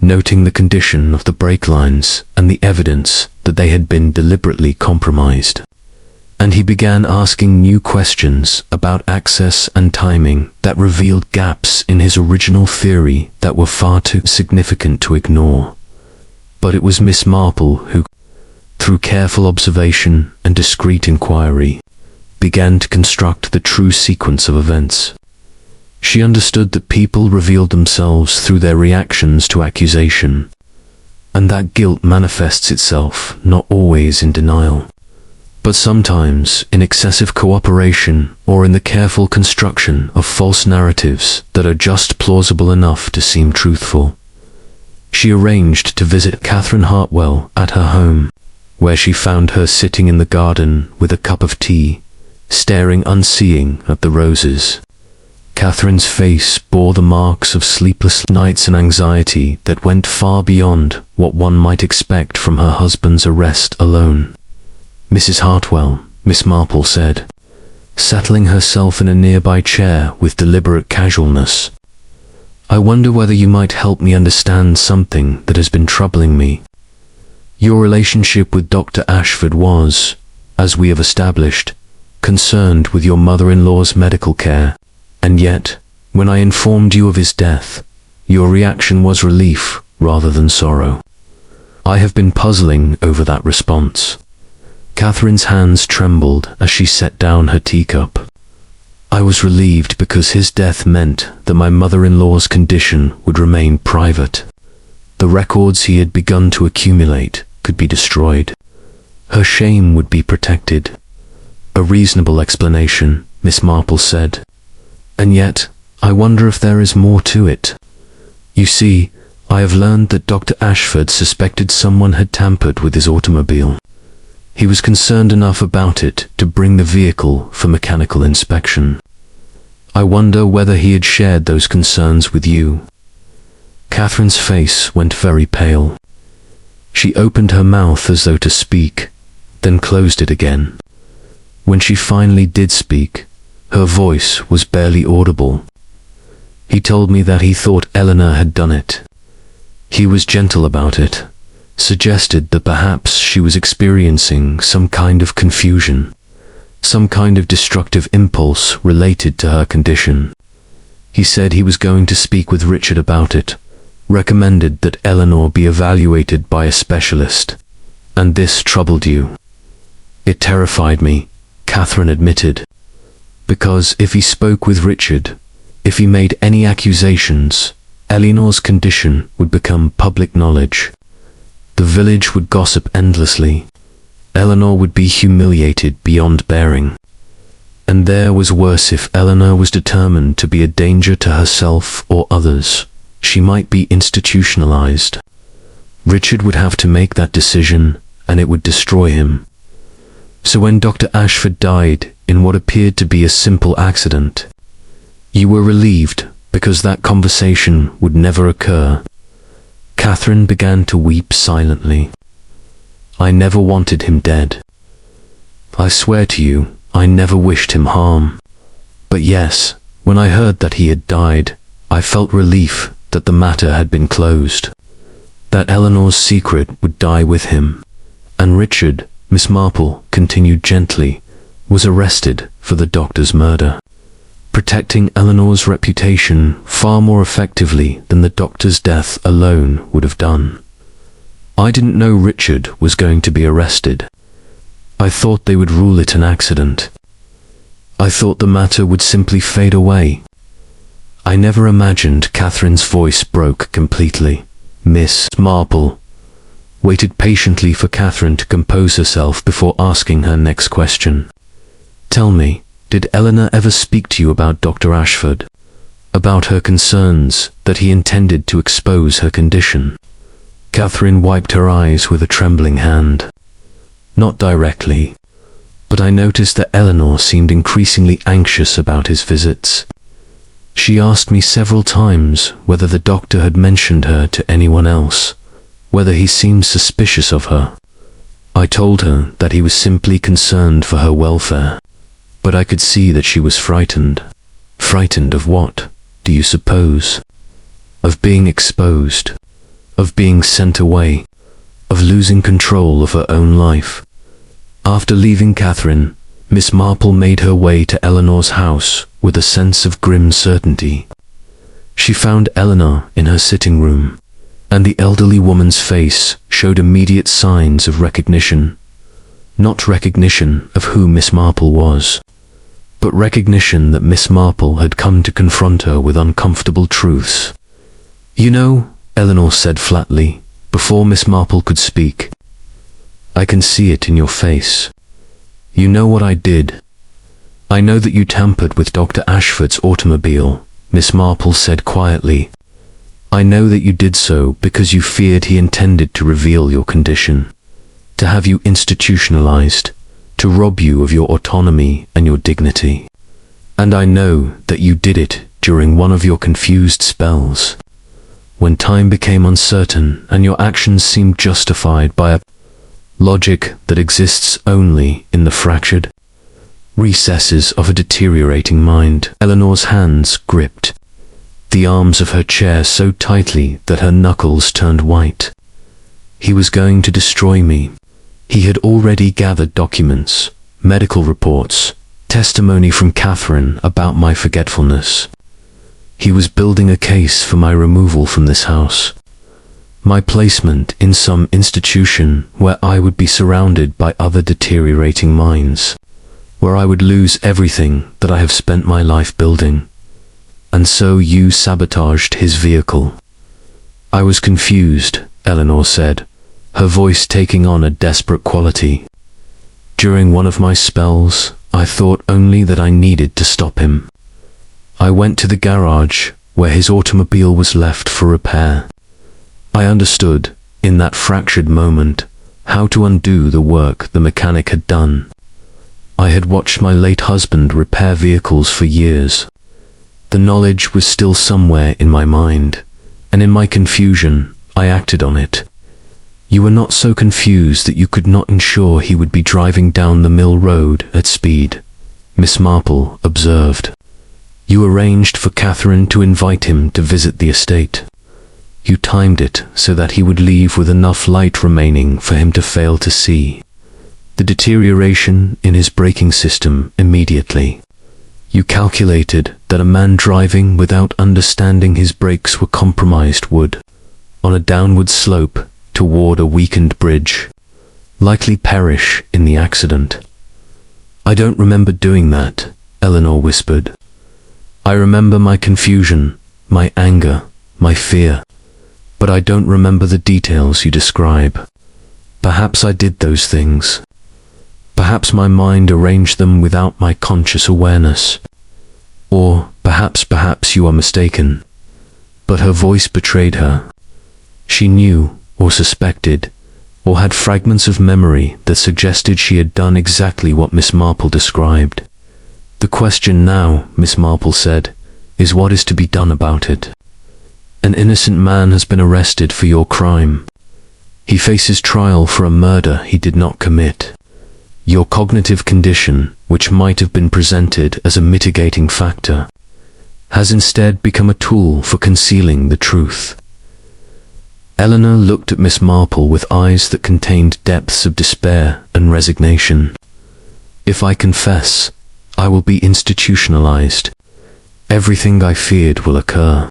noting the condition of the brake lines and the evidence that they had been deliberately compromised. And he began asking new questions about access and timing that revealed gaps in his original theory that were far too significant to ignore. But it was Miss Marple who, through careful observation and discreet inquiry, began to construct the true sequence of events. She understood that people revealed themselves through their reactions to accusation, and that guilt manifests itself not always in denial, but sometimes in excessive cooperation or in the careful construction of false narratives that are just plausible enough to seem truthful. She arranged to visit Catherine Hartwell at her home, where she found her sitting in the garden with a cup of tea, staring unseeing at the roses. Catherine's face bore the marks of sleepless nights and anxiety that went far beyond what one might expect from her husband's arrest alone. "Mrs. Hartwell," Miss Marple said, settling herself in a nearby chair with deliberate casualness, "I wonder whether you might help me understand something that has been troubling me. Your relationship with Dr. Ashford was, as we have established, concerned with your mother-in-law's medical care, and yet, when I informed you of his death, your reaction was relief rather than sorrow. I have been puzzling over that response." Catherine's hands trembled as she set down her teacup. "I was relieved because his death meant that my mother-in-law's condition would remain private. The records he had begun to accumulate could be destroyed. Her shame would be protected." "A reasonable explanation," Miss Marple said. "And yet, I wonder if there is more to it. You see, I have learned that Dr. Ashford suspected someone had tampered with his automobile. He was concerned enough about it to bring the vehicle for mechanical inspection. I wonder whether he had shared those concerns with you." Catherine's face went very pale. She opened her mouth as though to speak, then closed it again. When she finally did speak, her voice was barely audible. "He told me that he thought Eleanor had done it. He was gentle about it, suggested that perhaps she was experiencing some kind of confusion, some kind of destructive impulse related to her condition. He said he was going to speak with Richard about it, recommended that Eleanor be evaluated by a specialist, and this troubled you." "It terrified me," Catherine admitted, "because if he spoke with Richard, if he made any accusations, Eleanor's condition would become public knowledge. The village would gossip endlessly. Eleanor would be humiliated beyond bearing. And there was worse if Eleanor was determined to be a danger to herself or others. She might be institutionalized. Richard would have to make that decision, and it would destroy him. So when Dr. Ashford died in what appeared to be a simple accident, you were relieved because that conversation would never occur." Catherine began to weep silently. "I never wanted him dead. I swear to you, I never wished him harm. But yes, when I heard that he had died, I felt relief that the matter had been closed. that Eleanor's secret would die with him. And Richard, Miss Marple continued gently, was arrested for the doctor's murder, protecting Eleanor's reputation far more effectively than the doctor's death alone would have done. I didn't know Richard was going to be arrested. I thought they would rule it an accident. I thought the matter would simply fade away. I never imagined Catherine's voice broke completely. Miss Marple waited patiently for Catherine to compose herself before asking her next question. Tell me, did Eleanor ever speak to you about Dr. Ashford? About her concerns that he intended to expose her condition? Catherine wiped her eyes with a trembling hand. Not directly, but I noticed that Eleanor seemed increasingly anxious about his visits. She asked me several times whether the doctor had mentioned her to anyone else, whether he seemed suspicious of her. I told her that he was simply concerned for her welfare, but I could see that she was frightened. Frightened of what, do you suppose? Of being exposed, of being sent away, of losing control of her own life. After leaving Catherine, Miss Marple made her way to Eleanor's house with a sense of grim certainty. She found Eleanor in her sitting room, and the elderly woman's face showed immediate signs of recognition. Not recognition of who Miss Marple was, but recognition that Miss Marple had come to confront her with uncomfortable truths. You know, Eleanor said flatly, before Miss Marple could speak, I can see it in your face. You know what I did. I know that you tampered with Dr. Ashford's automobile, Miss Marple said quietly. I know that you did so because you feared he intended to reveal your condition, to have you institutionalized, to rob you of your autonomy and your dignity. And I know that you did it during one of your confused spells, when time became uncertain and your actions seemed justified by a logic that exists only in the fractured recesses of a deteriorating mind. Eleanor's hands gripped the arms of her chair so tightly that her knuckles turned white. He was going to destroy me. He had already gathered documents, medical reports, testimony from Catherine about my forgetfulness. He was building a case for my removal from this house, my placement in some institution where I would be surrounded by other deteriorating minds, where I would lose everything that I have spent my life building. And so you sabotaged his vehicle. I was confused, Eleanor said, her voice taking on a desperate quality. During one of my spells, I thought only that I needed to stop him. I went to the garage where his automobile was left for repair. I understood, in that fractured moment, how to undo the work the mechanic had done. I had watched my late husband repair vehicles for years. The knowledge was still somewhere in my mind, and in my confusion, I acted on it. You were not so confused that you could not ensure he would be driving down the mill road at speed, Miss Marple observed. You arranged for Catherine to invite him to visit the estate. You timed it so that he would leave with enough light remaining for him to fail to see the deterioration in his braking system immediately. You calculated that a man driving without understanding his brakes were compromised would, on a downward slope toward a weakened bridge, likely perish in the accident. I don't remember doing that, Eleanor whispered. I remember my confusion, my anger, my fear, but I don't remember the details you describe. Perhaps I did those things. Perhaps my mind arranged them without my conscious awareness. Or perhaps you are mistaken. But her voice betrayed her. She knew, or suspected, or had fragments of memory that suggested she had done exactly what Miss Marple described. The question now, Miss Marple said, is what is to be done about it. An innocent man has been arrested for your crime. He faces trial for a murder he did not commit. Your cognitive condition, which might have been presented as a mitigating factor, has instead become a tool for concealing the truth. Eleanor looked at Miss Marple with eyes that contained depths of despair and resignation. "If I confess, I will be institutionalized. Everything I feared will occur.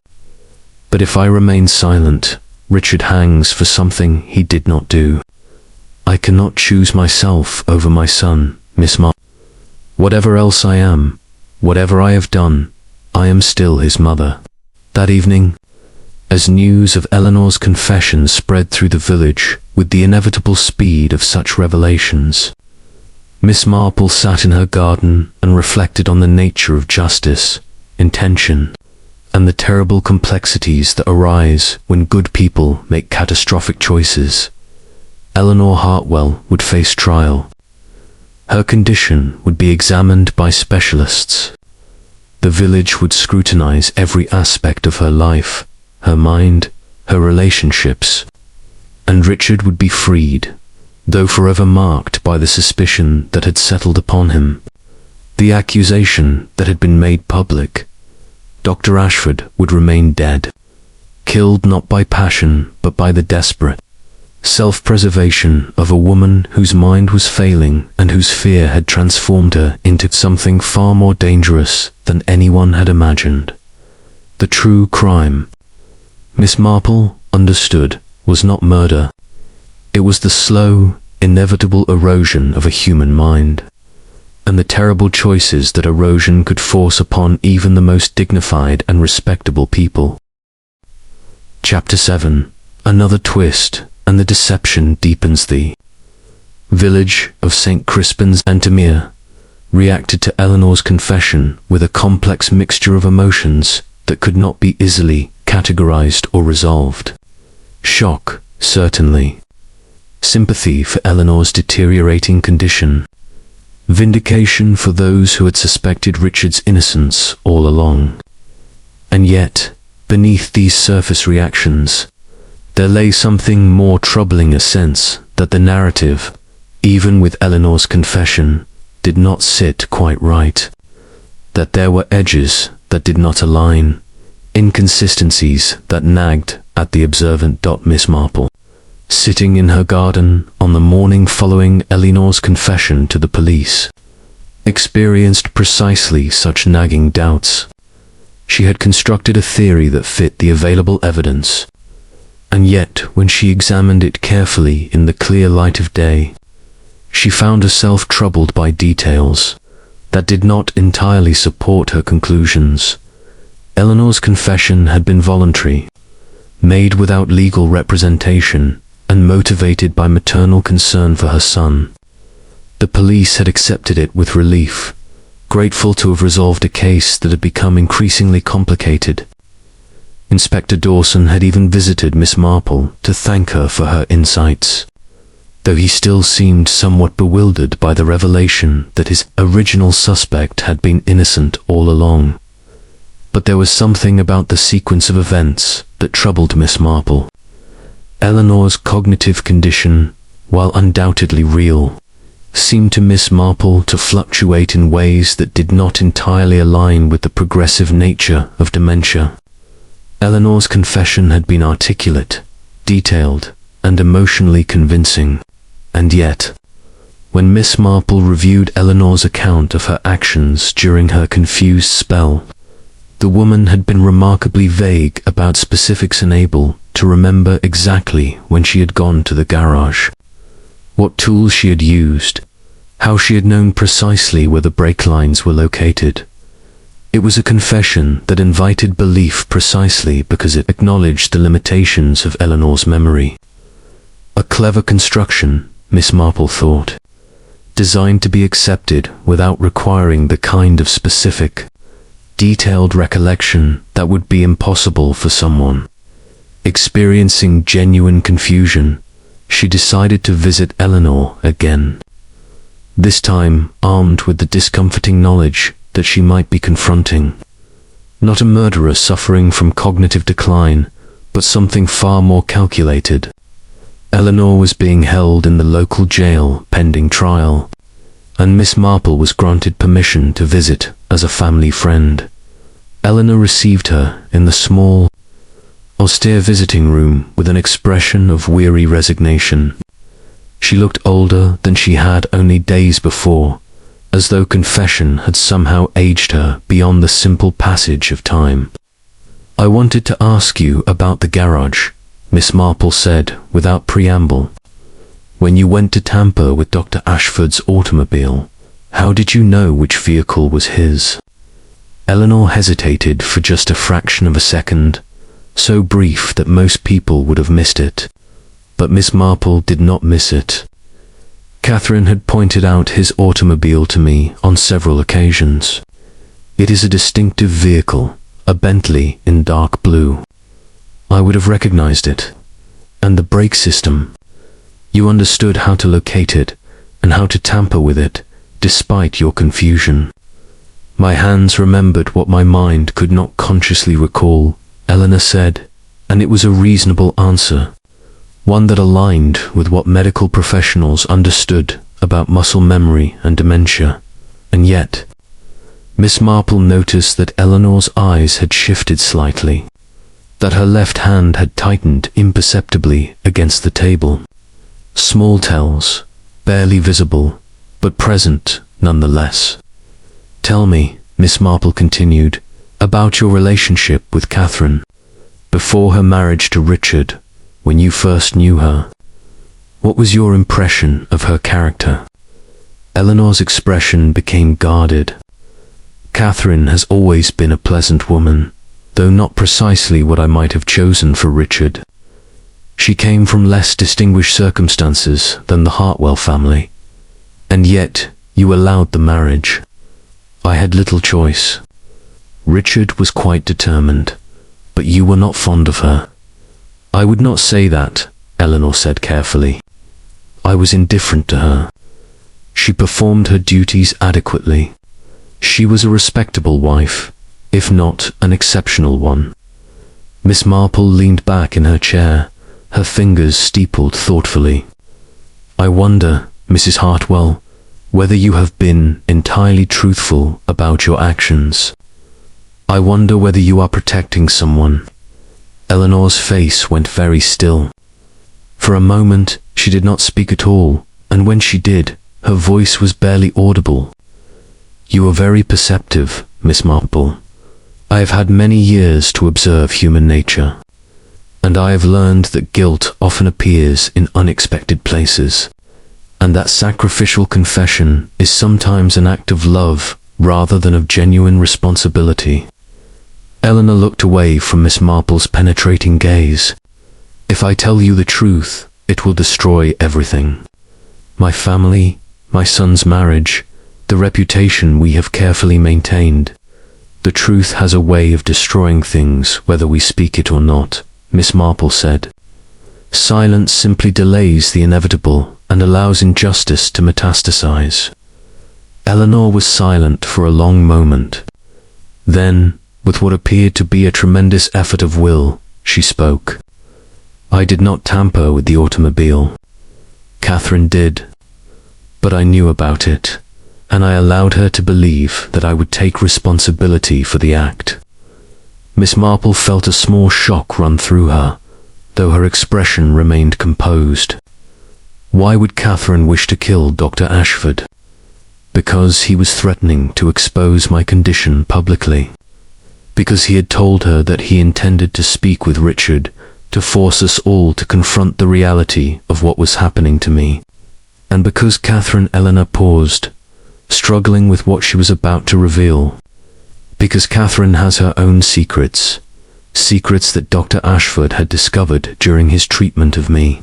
But if I remain silent, Richard hangs for something he did not do. I cannot choose myself over my son, Miss Marple. Whatever else I am, whatever I have done, I am still his mother." That evening, as news of Eleanor's confession spread through the village with the inevitable speed of such revelations, Miss Marple sat in her garden and reflected on the nature of justice, intention, and the terrible complexities that arise when good people make catastrophic choices. Eleanor Hartwell would face trial. Her condition would be examined by specialists. The village would scrutinize every aspect of her life, her mind, her relationships, and Richard would be freed, though forever marked by the suspicion that had settled upon him, the accusation that had been made public. Dr. Ashford would remain dead, killed not by passion but by the desperate self-preservation of a woman whose mind was failing and whose fear had transformed her into something far more dangerous than anyone had imagined. The true crime, Miss Marple understood, was not murder. It was the slow, inevitable erosion of a human mind, and the terrible choices that erosion could force upon even the most dignified and respectable people. Chapter 7. Another twist, and the deception deepens. The village of St. Crispin's Antimere reacted to Eleanor's confession with a complex mixture of emotions that could not be easily categorized or resolved. Shock, certainly. Sympathy for Eleanor's deteriorating condition. Vindication for those who had suspected Richard's innocence all along. And yet, beneath these surface reactions, there lay something more troubling, a sense that the narrative, even with Eleanor's confession, did not sit quite right. That there were edges that did not align, inconsistencies that nagged at the observant. Miss Marple, sitting in her garden on the morning following Eleanor's confession to the police, experienced precisely such nagging doubts. She had constructed a theory that fit the available evidence, and yet when she examined it carefully in the clear light of day, she found herself troubled by details that did not entirely support her conclusions. Eleanor's confession had been voluntary, made without legal representation, and motivated by maternal concern for her son. The police had accepted it with relief, grateful to have resolved a case that had become increasingly complicated. Inspector Dawson had even visited Miss Marple to thank her for her insights, though he still seemed somewhat bewildered by the revelation that his original suspect had been innocent all along. But there was something about the sequence of events that troubled Miss Marple. Eleanor's cognitive condition, while undoubtedly real, seemed to Miss Marple to fluctuate in ways that did not entirely align with the progressive nature of dementia. Eleanor's confession had been articulate, detailed, and emotionally convincing, and yet, when Miss Marple reviewed Eleanor's account of her actions during her confused spell, the woman had been remarkably vague about specifics, unable to remember exactly when she had gone to the garage, what tools she had used, how she had known precisely where the brake lines were located. It was a confession that invited belief precisely because it acknowledged the limitations of Eleanor's memory. A clever construction, Miss Marple thought, designed to be accepted without requiring the kind of specific, detailed recollection that would be impossible for someone experiencing genuine confusion. She decided to visit Eleanor again, this time armed with the discomforting knowledge that she might be confronting not a murderer suffering from cognitive decline, but something far more calculated. Eleanor was being held in the local jail pending trial, and Miss Marple was granted permission to visit as a family friend. Eleanor received her in the small, austere visiting room with an expression of weary resignation. She looked older than she had only days before, as though confession had somehow aged her beyond the simple passage of time. "I wanted to ask you about the garage," Miss Marple said without preamble. "When you went to Tampa with Dr. Ashford's automobile, how did you know which vehicle was his?" Eleanor hesitated for just a fraction of a second, so brief that most people would have missed it. But Miss Marple did not miss it. Catherine had pointed out his automobile to me on several occasions. "It is a distinctive vehicle, a Bentley in dark blue. I would have recognized it. And the brake system. You understood how to locate it and how to tamper with it, despite your confusion." "My hands remembered what my mind could not consciously recall," Eleanor said, and it was a reasonable answer, one that aligned with what medical professionals understood about muscle memory and dementia. And yet, Miss Marple noticed that Eleanor's eyes had shifted slightly, that her left hand had tightened imperceptibly against the table. Small tells, barely visible, but present nonetheless. "Tell me," Miss Marple continued, "about your relationship with Catherine, before her marriage to Richard, when you first knew her. What was your impression of her character?" Eleanor's expression became guarded. "Catherine has always been a pleasant woman, though not precisely what I might have chosen for Richard. She came from less distinguished circumstances than the Hartwell family, and yet you allowed the marriage. I had little choice. Richard was quite determined, but you were not fond of her." "I would not say that," Eleanor said carefully. "I was indifferent to her. She performed her duties adequately. She was a respectable wife, if not an exceptional one." Miss Marple leaned back in her chair, her fingers steepled thoughtfully. "I wonder, Mrs. Hartwell, whether you have been entirely truthful about your actions. I wonder whether you are protecting someone." Eleanor's face went very still. For a moment, she did not speak at all, and when she did, her voice was barely audible. "You are very perceptive, Miss Marple. I have had many years to observe human nature, and I have learned that guilt often appears in unexpected places, and that sacrificial confession is sometimes an act of love rather than of genuine responsibility." Eleanor looked away from Miss Marple's penetrating gaze. "If I tell you the truth, it will destroy everything. My family, my son's marriage, the reputation we have carefully maintained. The truth has a way of destroying things whether we speak it or not," Miss Marple said. "Silence simply delays the inevitable and allows injustice to metastasize." Eleanor was silent for a long moment. Then, with what appeared to be a tremendous effort of will, she spoke. "I did not tamper with the automobile. Catherine did. But I knew about it, and I allowed her to believe that I would take responsibility for the act." Miss Marple felt a small shock run through her, though her expression remained composed. Why would Catherine wish to kill Dr. Ashford? Because he was threatening to expose my condition publicly. Because he had told her that he intended to speak with Richard, to force us all to confront the reality of what was happening to me. And because Catherine Eleanor paused, struggling with what she was about to reveal. Because Catherine has her own secrets, secrets that Dr. Ashford had discovered during his treatment of me.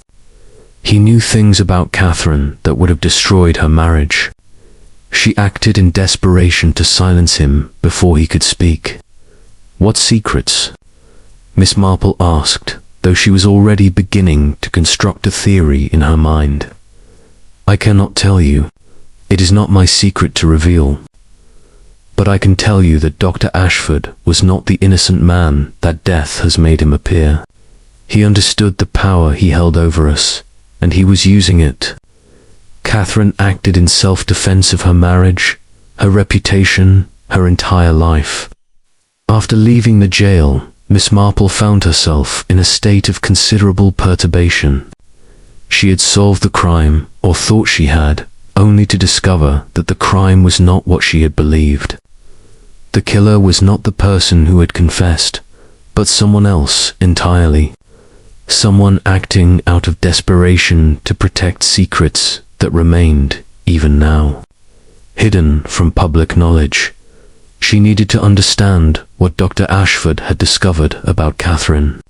He knew things about Catherine that would have destroyed her marriage. She acted in desperation to silence him before he could speak. "What secrets?" Miss Marple asked, though she was already beginning to construct a theory in her mind. "I cannot tell you. It is not my secret to reveal. But I can tell you that Dr. Ashford was not the innocent man that death has made him appear. He understood the power he held over us, and he was using it. Catherine acted in self-defense of her marriage, her reputation, her entire life. After leaving the jail, Miss Marple found herself in a state of considerable perturbation. She had solved the crime, or thought she had, only to discover that the crime was not what she had believed. The killer was not the person who had confessed, but someone else entirely. Someone acting out of desperation to protect secrets that remained, even now, hidden from public knowledge. She needed to understand what Dr. Ashford had discovered about Catherine,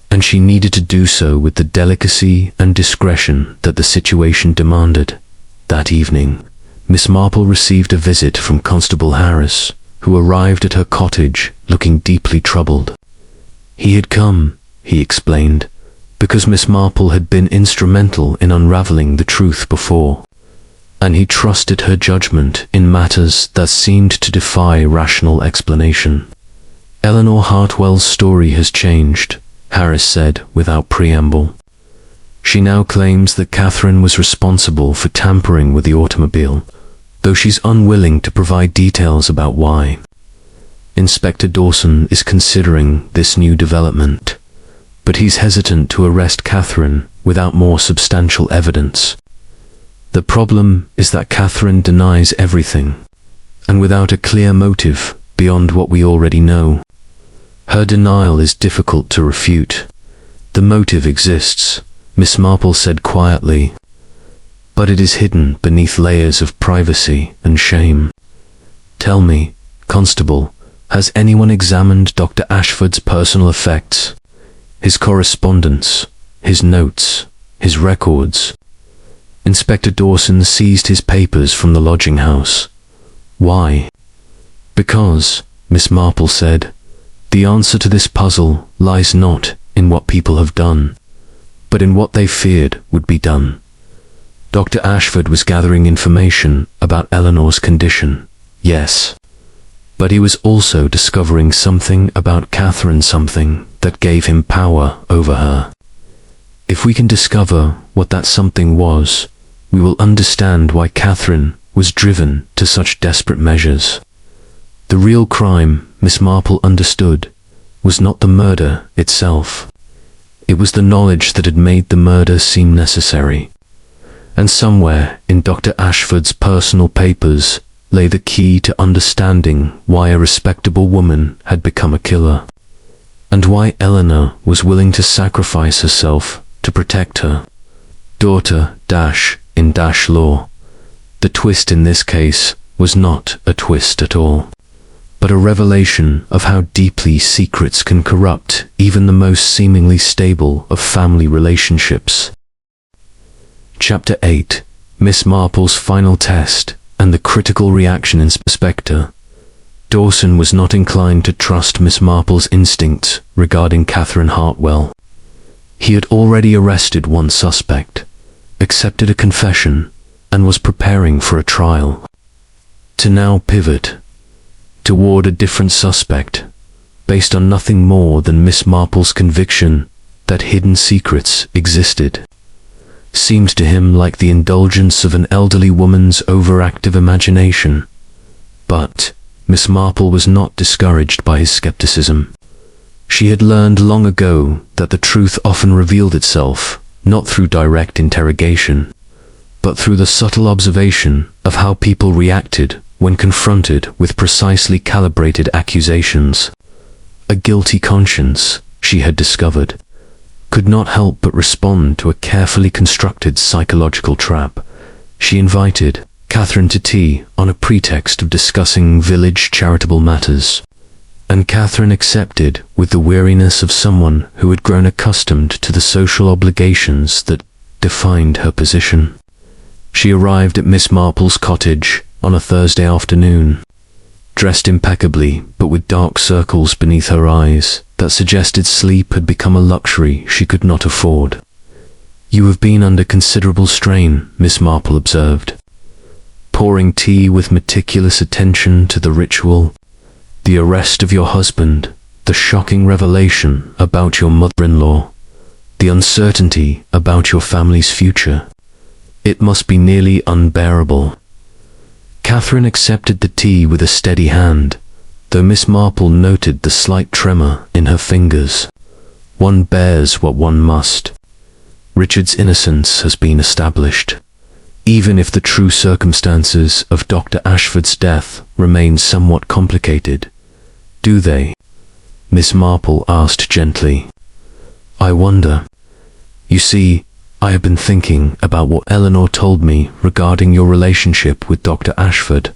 and she needed to do so with the delicacy and discretion that the situation demanded. That evening, Miss Marple received a visit from Constable Harris, who arrived at her cottage looking deeply troubled. He had come, he explained, because Miss Marple had been instrumental in unraveling the truth before, and he trusted her judgment in matters that seemed to defy rational explanation. Eleanor Hartwell's story has changed, Harris said without preamble. She now claims that Catherine was responsible for tampering with the automobile, though she's unwilling to provide details about why. Inspector Dawson is considering this new development, but he's hesitant to arrest Catherine without more substantial evidence. The problem is that Catherine denies everything, and without a clear motive beyond what we already know. Her denial is difficult to refute. The motive exists, Miss Marple said quietly, but it is hidden beneath layers of privacy and shame. Tell me, Constable, has anyone examined Dr. Ashford's personal effects? His correspondence, his notes, his records? Inspector Dawson seized his papers from the lodging house. Why? Because, Miss Marple said, the answer to this puzzle lies not in what people have done, but in what they feared would be done. Dr. Ashford was gathering information about Eleanor's condition, yes, but he was also discovering something about Catherine, something that gave him power over her. If we can discover what that something was, we will understand why Catherine was driven to such desperate measures. The real crime, Miss Marple understood, was not the murder itself. It was the knowledge that had made the murder seem necessary. And somewhere in Dr. Ashford's personal papers lay the key to understanding why a respectable woman had become a killer, and why Eleanor was willing to sacrifice herself to protect her daughter in law. The twist in this case was not a twist at all, but a revelation of how deeply secrets can corrupt even the most seemingly stable of family relationships. Chapter 8. Miss Marple's final test and the critical reaction in Inspector Dawson was not inclined to trust Miss Marple's instincts regarding Catherine Hartwell. He had already arrested one suspect, accepted a confession, and was preparing for a trial. To now pivot toward a different suspect, based on nothing more than Miss Marple's conviction that hidden secrets existed, seemed to him like the indulgence of an elderly woman's overactive imagination. But Miss Marple was not discouraged by his skepticism. She had learned long ago that the truth often revealed itself not through direct interrogation, but through the subtle observation of how people reacted when confronted with precisely calibrated accusations. A guilty conscience, she had discovered, could not help but respond to a carefully constructed psychological trap. She invited Catherine to tea on a pretext of discussing village charitable matters, and Catherine accepted with the weariness of someone who had grown accustomed to the social obligations that defined her position. She arrived at Miss Marple's cottage on a Thursday afternoon, dressed impeccably but with dark circles beneath her eyes that suggested sleep had become a luxury she could not afford. "You have been under considerable strain," Miss Marple observed, pouring tea with meticulous attention to the ritual. "The arrest of your husband, the shocking revelation about your mother-in-law, the uncertainty about your family's future. It must be nearly unbearable." Catherine accepted the tea with a steady hand, though Miss Marple noted the slight tremor in her fingers. One bears what one must. Richard's innocence has been established, even if the true circumstances of Dr. Ashford's death remain somewhat complicated. Do they? Miss Marple asked gently. I wonder. You see, I have been thinking about what Eleanor told me regarding your relationship with Dr. Ashford.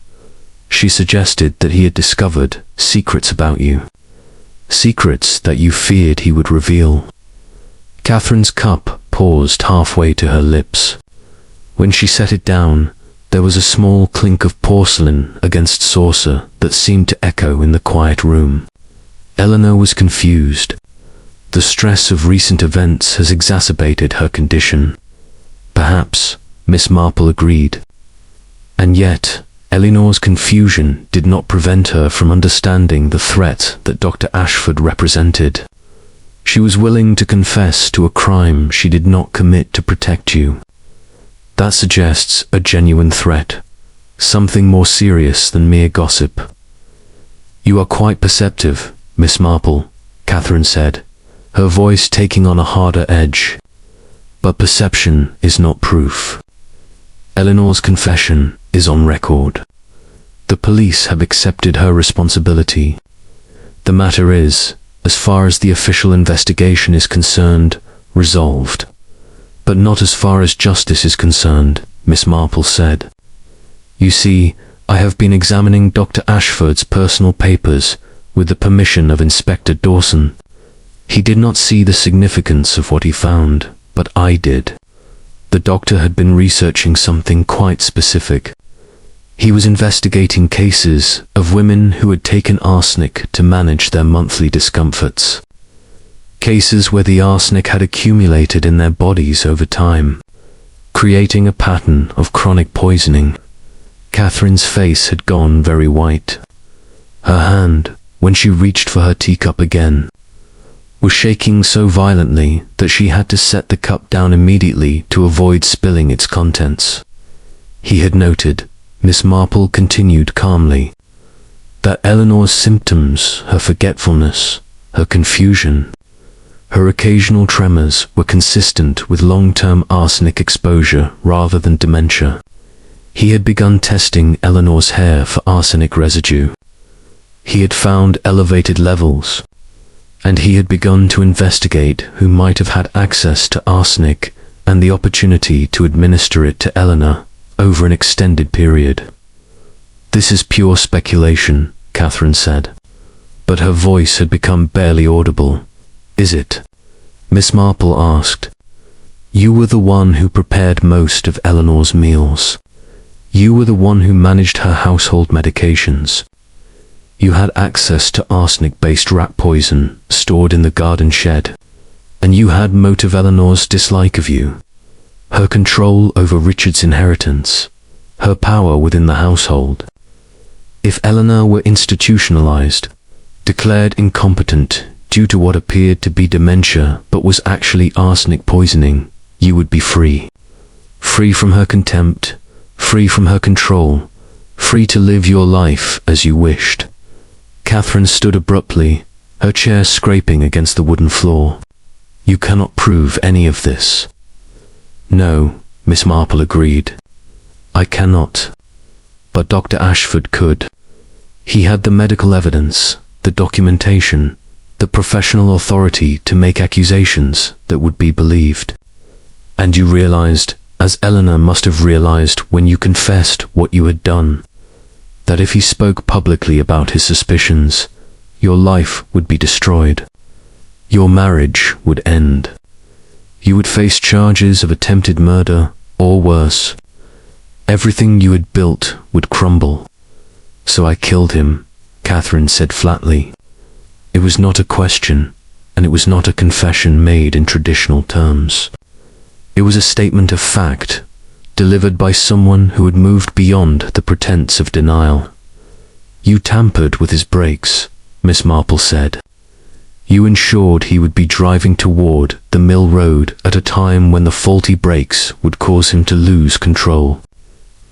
She suggested that he had discovered secrets about you. Secrets that you feared he would reveal. Catherine's cup paused halfway to her lips. When she set it down, there was a small clink of porcelain against saucer that seemed to echo in the quiet room. Eleanor was confused. The stress of recent events has exacerbated her condition. Perhaps, Miss Marple agreed. And yet, Eleanor's confusion did not prevent her from understanding the threat that Dr. Ashford represented. She was willing to confess to a crime she did not commit to protect you. That suggests a genuine threat, something more serious than mere gossip. You are quite perceptive, Miss Marple, Catherine said, her voice taking on a harder edge. But perception is not proof. Eleanor's confession is on record. The police have accepted her responsibility. The matter is, as far as the official investigation is concerned, resolved. But not as far as justice is concerned, Miss Marple said. You see, I have been examining Dr. Ashford's personal papers with the permission of Inspector Dawson. He did not see the significance of what he found, but I did. The doctor had been researching something quite specific. He was investigating cases of women who had taken arsenic to manage their monthly discomforts. Cases where the arsenic had accumulated in their bodies over time, creating a pattern of chronic poisoning. Catherine's face had gone very white. Her hand, when she reached for her teacup again, was shaking so violently that she had to set the cup down immediately to avoid spilling its contents. He had noted, Miss Marple continued calmly, that Eleanor's symptoms, her forgetfulness, her confusion, her occasional tremors were consistent with long-term arsenic exposure rather than dementia. He had begun testing Eleanor's hair for arsenic residue. He had found elevated levels, and he had begun to investigate who might have had access to arsenic and the opportunity to administer it to Eleanor over an extended period. This is pure speculation, Catherine said, but her voice had become barely audible. Is it? Miss Marple asked. You were the one who prepared most of Eleanor's meals. You were the one who managed her household medications. You had access to arsenic-based rat poison stored in the garden shed, and you had motive of Eleanor's dislike of you, her control over Richard's inheritance, her power within the household. If Eleanor were institutionalized, declared incompetent due to what appeared to be dementia but was actually arsenic poisoning, you would be free. Free from her contempt, free from her control, free to live your life as you wished. Catherine stood abruptly, her chair scraping against the wooden floor. You cannot prove any of this. No, Miss Marple agreed. I cannot. But Dr. Ashford could. He had the medical evidence, the documentation, the professional authority to make accusations that would be believed. And you realized, as Eleanor must have realized when you confessed what you had done, that if he spoke publicly about his suspicions, your life would be destroyed. Your marriage would end. You would face charges of attempted murder, or worse. Everything you had built would crumble. So I killed him, Catherine said flatly. It was not a question, and it was not a confession made in traditional terms. It was a statement of fact, delivered by someone who had moved beyond the pretense of denial. You tampered with his brakes, Miss Marple said. You ensured he would be driving toward the mill road at a time when the faulty brakes would cause him to lose control.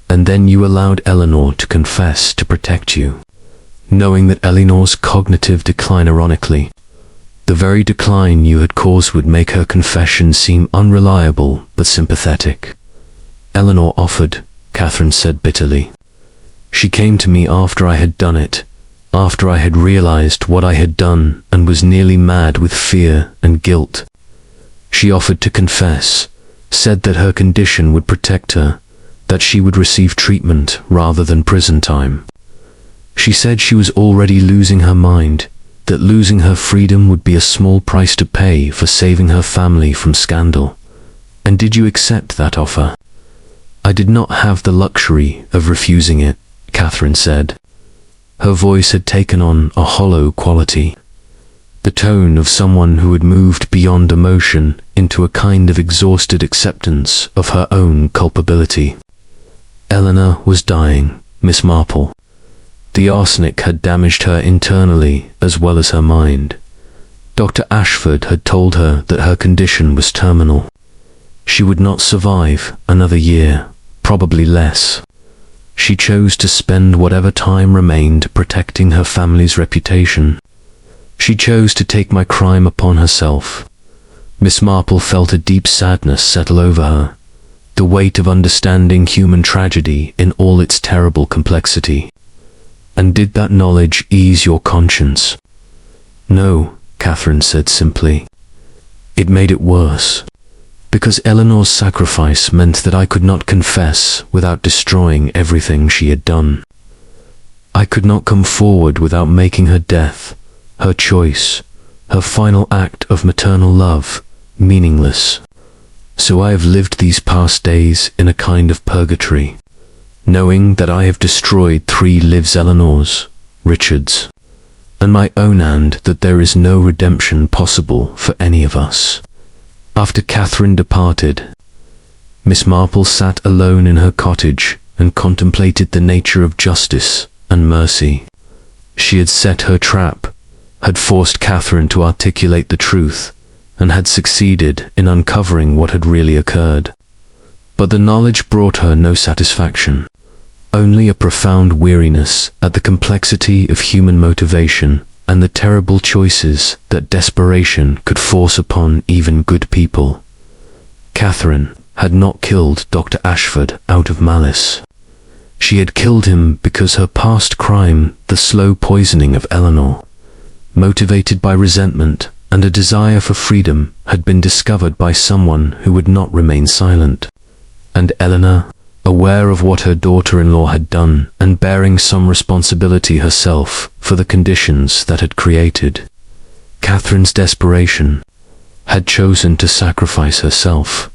And then you allowed Eleanor to confess to protect you. knowing that Eleanor's cognitive decline ironically, the very decline you had caused would make her confession seem unreliable but sympathetic. Eleanor offered, Catherine said bitterly. She came to me after I had done it, after I had realized what I had done and was nearly mad with fear and guilt. She offered to confess, said that her condition would protect her, that she would receive treatment rather than prison time. She said she was already losing her mind, that losing her freedom would be a small price to pay for saving her family from scandal. And did you accept that offer? I did not have the luxury of refusing it, Catherine said. Her voice had taken on a hollow quality, the tone of someone who had moved beyond emotion into a kind of exhausted acceptance of her own culpability. Eleanor was dying, Miss Marple. The arsenic had damaged her internally as well as her mind. Dr. Ashford had told her that her condition was terminal. She would not survive another year, probably less. She chose to spend whatever time remained protecting her family's reputation. She chose to take my crime upon herself. Miss Marple felt a deep sadness settle over her, the weight of understanding human tragedy in all its terrible complexity. And did that knowledge ease your conscience? No, Catherine said simply. It made it worse, because Eleanor's sacrifice meant that I could not confess without destroying everything she had done. I could not come forward without making her death, her choice, her final act of maternal love, meaningless. So I have lived these past days in a kind of purgatory, knowing that I have destroyed 3 lives Eleanor's, Richard's, and my own, and that there is no redemption possible for any of us. After Catherine departed, Miss Marple sat alone in her cottage and contemplated the nature of justice and mercy. She had set her trap, had forced Catherine to articulate the truth, and had succeeded in uncovering what had really occurred. But the knowledge brought her no satisfaction, only a profound weariness at the complexity of human motivation and the terrible choices that desperation could force upon even good people. Catherine had not killed Dr. Ashford out of malice. She had killed him because her past crime, the slow poisoning of Eleanor, motivated by resentment and a desire for freedom, had been discovered by someone who would not remain silent. And Eleanor, aware of what her daughter-in-law had done and bearing some responsibility herself for the conditions that had created Catherine's desperation, had chosen to sacrifice herself.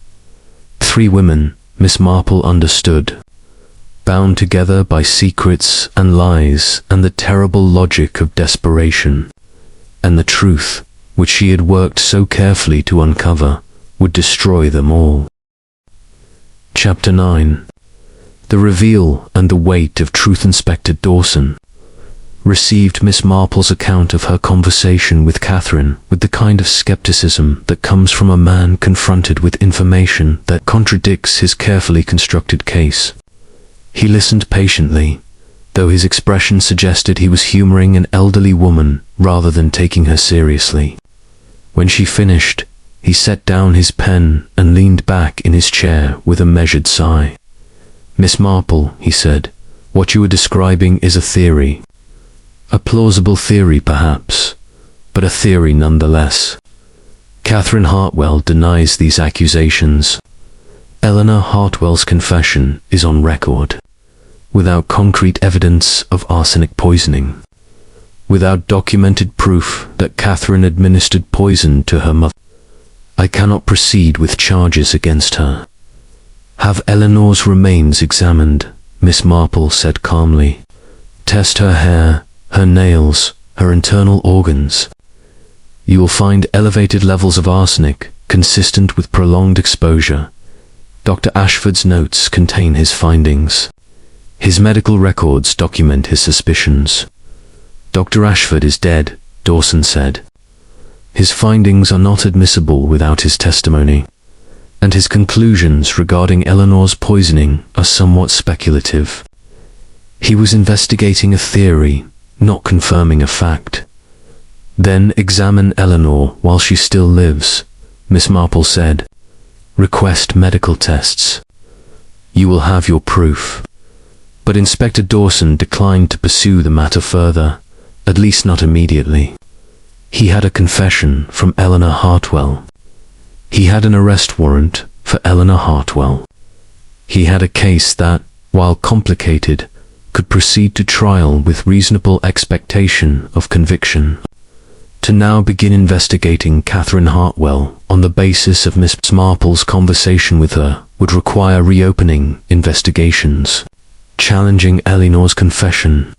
3 women, Miss Marple understood, bound together by secrets and lies and the terrible logic of desperation, and the truth, which she had worked so carefully to uncover, would destroy them all. Chapter 9. The reveal and the weight of Truth Inspector Dawson received Miss Marple's account of her conversation with Catherine with the kind of skepticism that comes from a man confronted with information that contradicts his carefully constructed case. He listened patiently, though his expression suggested he was humoring an elderly woman rather than taking her seriously. When she finished, he set down his pen and leaned back in his chair with a measured sigh. Miss Marple, he said, what you are describing is a theory. A plausible theory, perhaps, but a theory nonetheless. Catherine Hartwell denies these accusations. Eleanor Hartwell's confession is on record, without concrete evidence of arsenic poisoning, without documented proof that Catherine administered poison to her mother. I cannot proceed with charges against her. Have Eleanor's remains examined, Miss Marple said calmly. Test her hair, her nails, her internal organs. You will find elevated levels of arsenic consistent with prolonged exposure. Dr. Ashford's notes contain his findings. His medical records document his suspicions. Dr. Ashford is dead, Dawson said. His findings are not admissible without his testimony, and his conclusions regarding Eleanor's poisoning are somewhat speculative. He was investigating a theory, not confirming a fact. Then examine Eleanor while she still lives, Miss Marple said. Request medical tests. You will have your proof. But Inspector Dawson declined to pursue the matter further, at least not immediately. He had a confession from Eleanor Hartwell. He had an arrest warrant for Eleanor Hartwell. He had a case that, while complicated, could proceed to trial with reasonable expectation of conviction. To now begin investigating Catherine Hartwell on the basis of Miss Marple's conversation with her would require reopening investigations, challenging Eleanor's confession,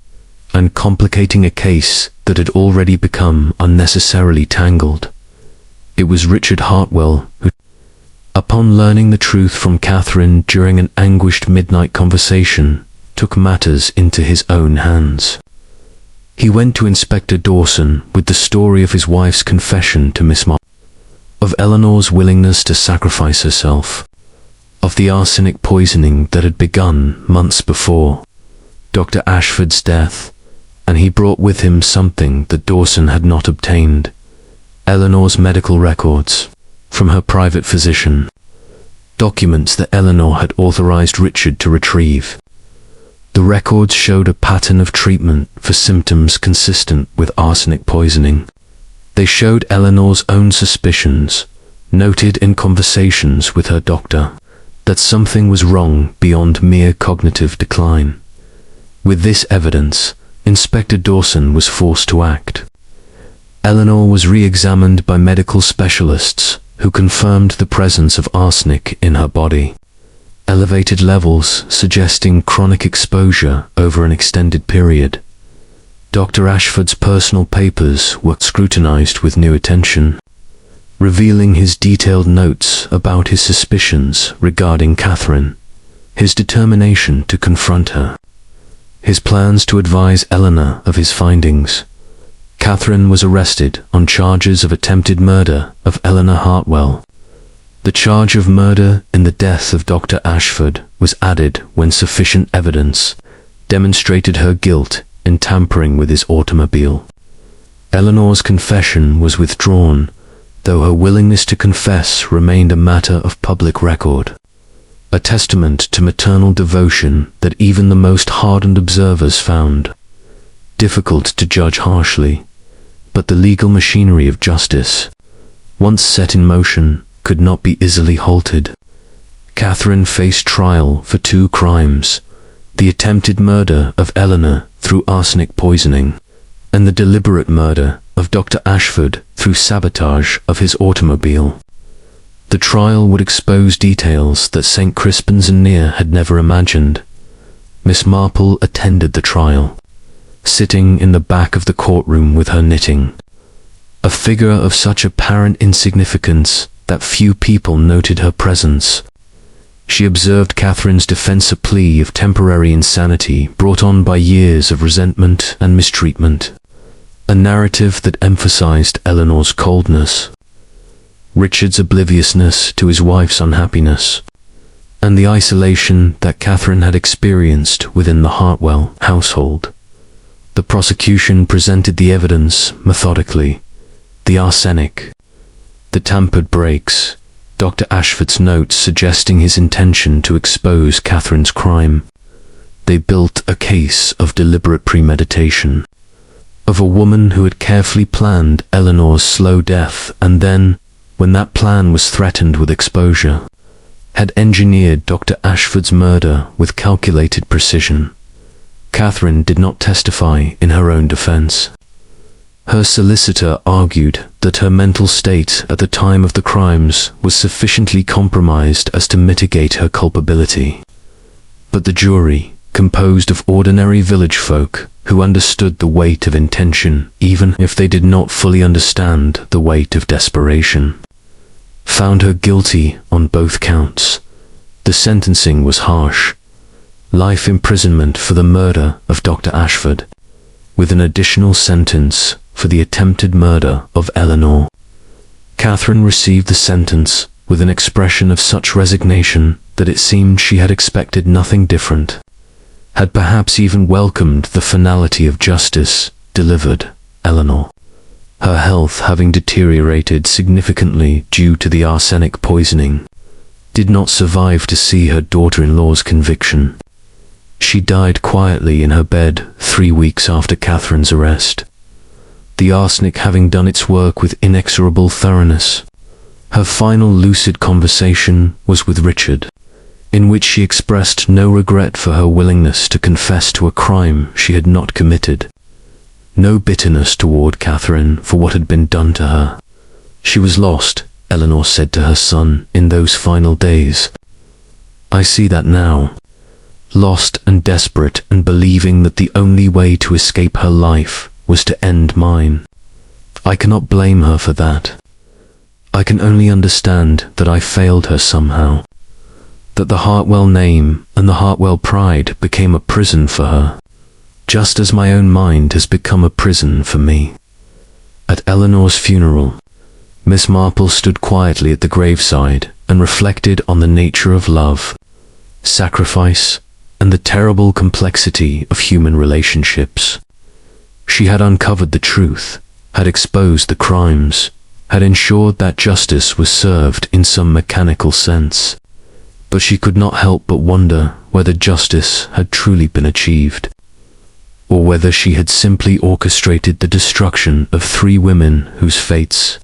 and complicating a case that had already become unnecessarily tangled. It was Richard Hartwell who, upon learning the truth from Catherine during an anguished midnight conversation, took matters into his own hands. He went to Inspector Dawson with the story of his wife's confession to Miss Marple, of Eleanor's willingness to sacrifice herself, of the arsenic poisoning that had begun months before, Dr. Ashford's death, and he brought with him something that Dawson had not obtained: Eleanor's medical records from her private physician, documents that Eleanor had authorized Richard to retrieve. The records showed a pattern of treatment for symptoms consistent with arsenic poisoning. They showed Eleanor's own suspicions, noted in conversations with her doctor, that something was wrong beyond mere cognitive decline. With this evidence, Inspector Dawson was forced to act. Eleanor was re-examined by medical specialists who confirmed the presence of arsenic in her body. Elevated levels suggesting chronic exposure over an extended period. Dr. Ashford's personal papers were scrutinized with new attention, revealing his detailed notes about his suspicions regarding Catherine, his determination to confront her, his plans to advise Eleanor of his findings. Catherine was arrested on charges of attempted murder of Eleanor Hartwell. The charge of murder in the death of Dr. Ashford was added when sufficient evidence demonstrated her guilt in tampering with his automobile. Eleanor's confession was withdrawn, though her willingness to confess remained a matter of public record, a testament to maternal devotion that even the most hardened observers found difficult to judge harshly. But the legal machinery of justice, once set in motion, could not be easily halted. Catherine faced trial for 2 crimes: the attempted murder of Eleanor through arsenic poisoning, and the deliberate murder of Dr. Ashford through sabotage of his automobile. The trial would expose details that St. Crispin's and Near had never imagined. Miss Marple attended the trial, sitting in the back of the courtroom with her knitting, a figure of such apparent insignificance that few people noted her presence. She observed Catherine's defense, a plea of temporary insanity brought on by years of resentment and mistreatment, a narrative that emphasized Eleanor's coldness, Richard's obliviousness to his wife's unhappiness, and the isolation that Catherine had experienced within the Hartwell household. The prosecution presented the evidence methodically: the arsenic, the tampered brakes, Dr. Ashford's notes suggesting his intention to expose Catherine's crime. They built a case of deliberate premeditation, of a woman who had carefully planned Eleanor's slow death and then, when that plan was threatened with exposure, had engineered Dr. Ashford's murder with calculated precision. Catherine did not testify in her own defense. Her solicitor argued that her mental state at the time of the crimes was sufficiently compromised as to mitigate her culpability. But the jury, composed of ordinary village folk who understood the weight of intention even if they did not fully understand the weight of desperation, found her guilty on both counts. The sentencing was harsh: life imprisonment for the murder of Dr. Ashford, with an additional sentence for the attempted murder of Eleanor. Catherine received the sentence with an expression of such resignation that it seemed she had expected nothing different. had perhaps even welcomed the finality of justice delivered. Eleanor, her health having deteriorated significantly due to the arsenic poisoning, did not survive to see her daughter-in-law's conviction. She died quietly in her bed 3 weeks after Catherine's arrest, the arsenic having done its work with inexorable thoroughness. Her final lucid conversation was with Richard, in which she expressed no regret for her willingness to confess to a crime she had not committed, no bitterness toward Catherine for what had been done to her. She was lost, Eleanor said to her son in those final days. I see that now. Lost and desperate, and believing that the only way to escape her life was to end mine. I cannot blame her for that. I can only understand that I failed her somehow, that the Hartwell name and the Hartwell pride became a prison for her, just as my own mind has become a prison for me. At Eleanor's funeral, Miss Marple stood quietly at the graveside and reflected on the nature of love, sacrifice, and the terrible complexity of human relationships. She had uncovered the truth, had exposed the crimes, had ensured that justice was served in some mechanical sense. But she could not help but wonder whether justice had truly been achieved, or whether she had simply orchestrated the destruction of 3 women whose fates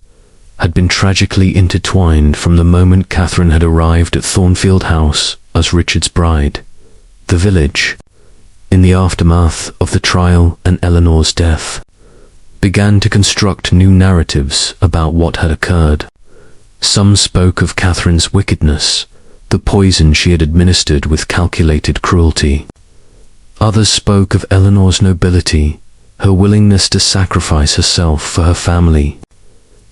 had been tragically intertwined from the moment Catherine had arrived at Thornfield House as Richard's bride. The village, in the aftermath of the trial and Eleanor's death, began to construct new narratives about what had occurred. Some spoke of Catherine's wickedness, the poison she had administered with calculated cruelty. Others spoke of Eleanor's nobility, her willingness to sacrifice herself for her family.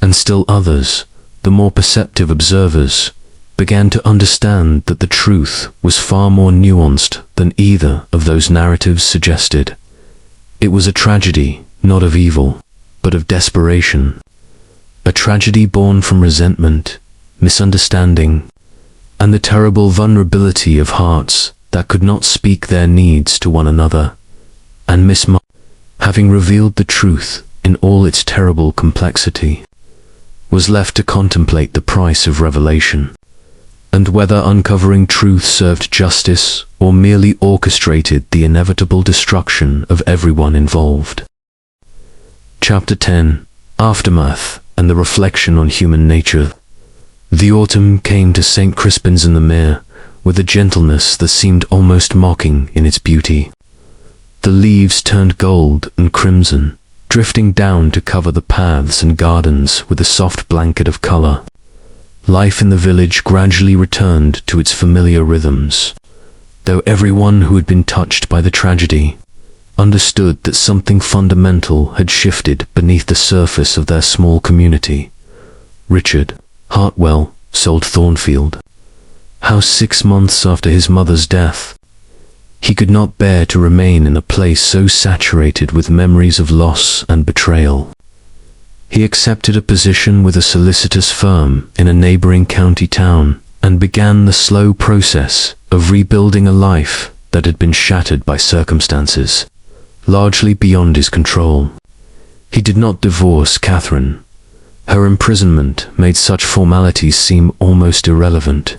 And still others, the more perceptive observers, began to understand that the truth was far more nuanced than either of those narratives suggested. It was a tragedy, not of evil, but of desperation. A tragedy born from resentment, misunderstanding, and the terrible vulnerability of hearts that could not speak their needs to one another. And Miss Marple, having revealed the truth in all its terrible complexity, was left to contemplate the price of revelation, and whether uncovering truth served justice or merely orchestrated the inevitable destruction of everyone involved. Chapter 10. Aftermath and the reflection on human nature. The autumn came to St. Crispin's in the Mere with a gentleness that seemed almost mocking in its beauty. The leaves turned gold and crimson, drifting down to cover the paths and gardens with a soft blanket of color. Life in the village gradually returned to its familiar rhythms, though everyone who had been touched by the tragedy understood that something fundamental had shifted beneath the surface of their small community. Richard Hartwell sold Thornfield House 6 months after his mother's death. He could not bear to remain in a place so saturated with memories of loss and betrayal. He accepted a position with a solicitors' firm in a neighboring county town and began the slow process of rebuilding a life that had been shattered by circumstances largely beyond his control. He did not divorce Catherine. Her imprisonment made such formalities seem almost irrelevant,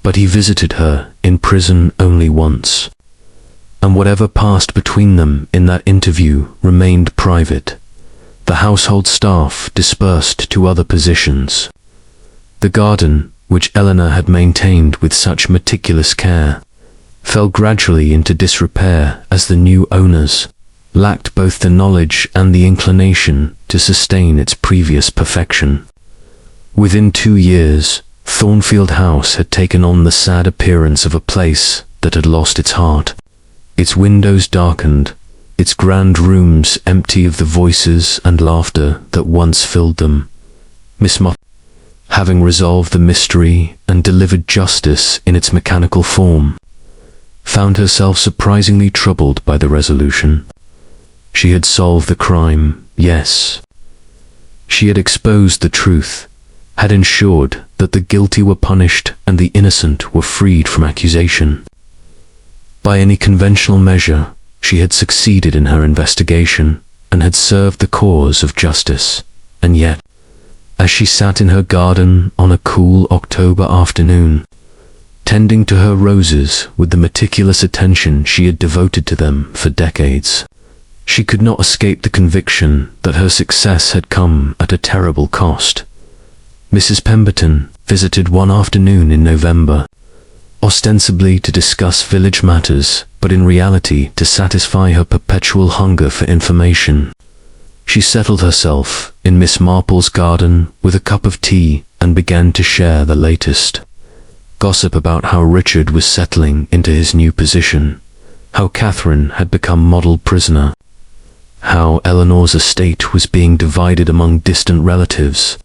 but he visited her in prison only once, and whatever passed between them in that interview remained private. The household staff dispersed to other positions. The garden, which Eleanor had maintained with such meticulous care, fell gradually into disrepair as the new owners lacked both the knowledge and the inclination to sustain its previous perfection. Within 2 years, Thornfield House had taken on the sad appearance of a place that had lost its heart. Its windows darkened, its grand rooms empty of the voices and laughter that once filled them. Miss Marple, having resolved the mystery and delivered justice in its mechanical form, found herself surprisingly troubled by the resolution. She had solved the crime, yes. She had exposed the truth, had ensured that the guilty were punished and the innocent were freed from accusation. By any conventional measure, she had succeeded in her investigation and had served the cause of justice. And yet, as she sat in her garden on a cool October afternoon, tending to her roses with the meticulous attention she had devoted to them for decades, she could not escape the conviction that her success had come at a terrible cost. Mrs. Pemberton visited one afternoon in November, ostensibly to discuss village matters, but in reality to satisfy her perpetual hunger for information. She settled herself in Miss Marple's garden with a cup of tea and began to share the latest gossip about how Richard was settling into his new position, how Catherine had become model prisoner, how Eleanor's estate was being divided among distant relatives.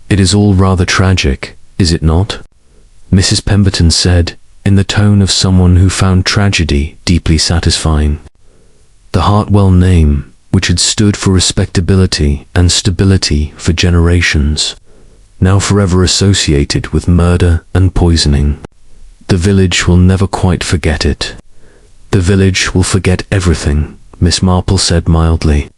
"It is all rather tragic, is it not?" Mrs. Pemberton said, in the tone of someone who found tragedy deeply satisfying. The Hartwell name, which had stood for respectability and stability for generations, now forever associated with murder and poisoning. The village will never quite forget it. The village will forget everything, Miss Marple said mildly,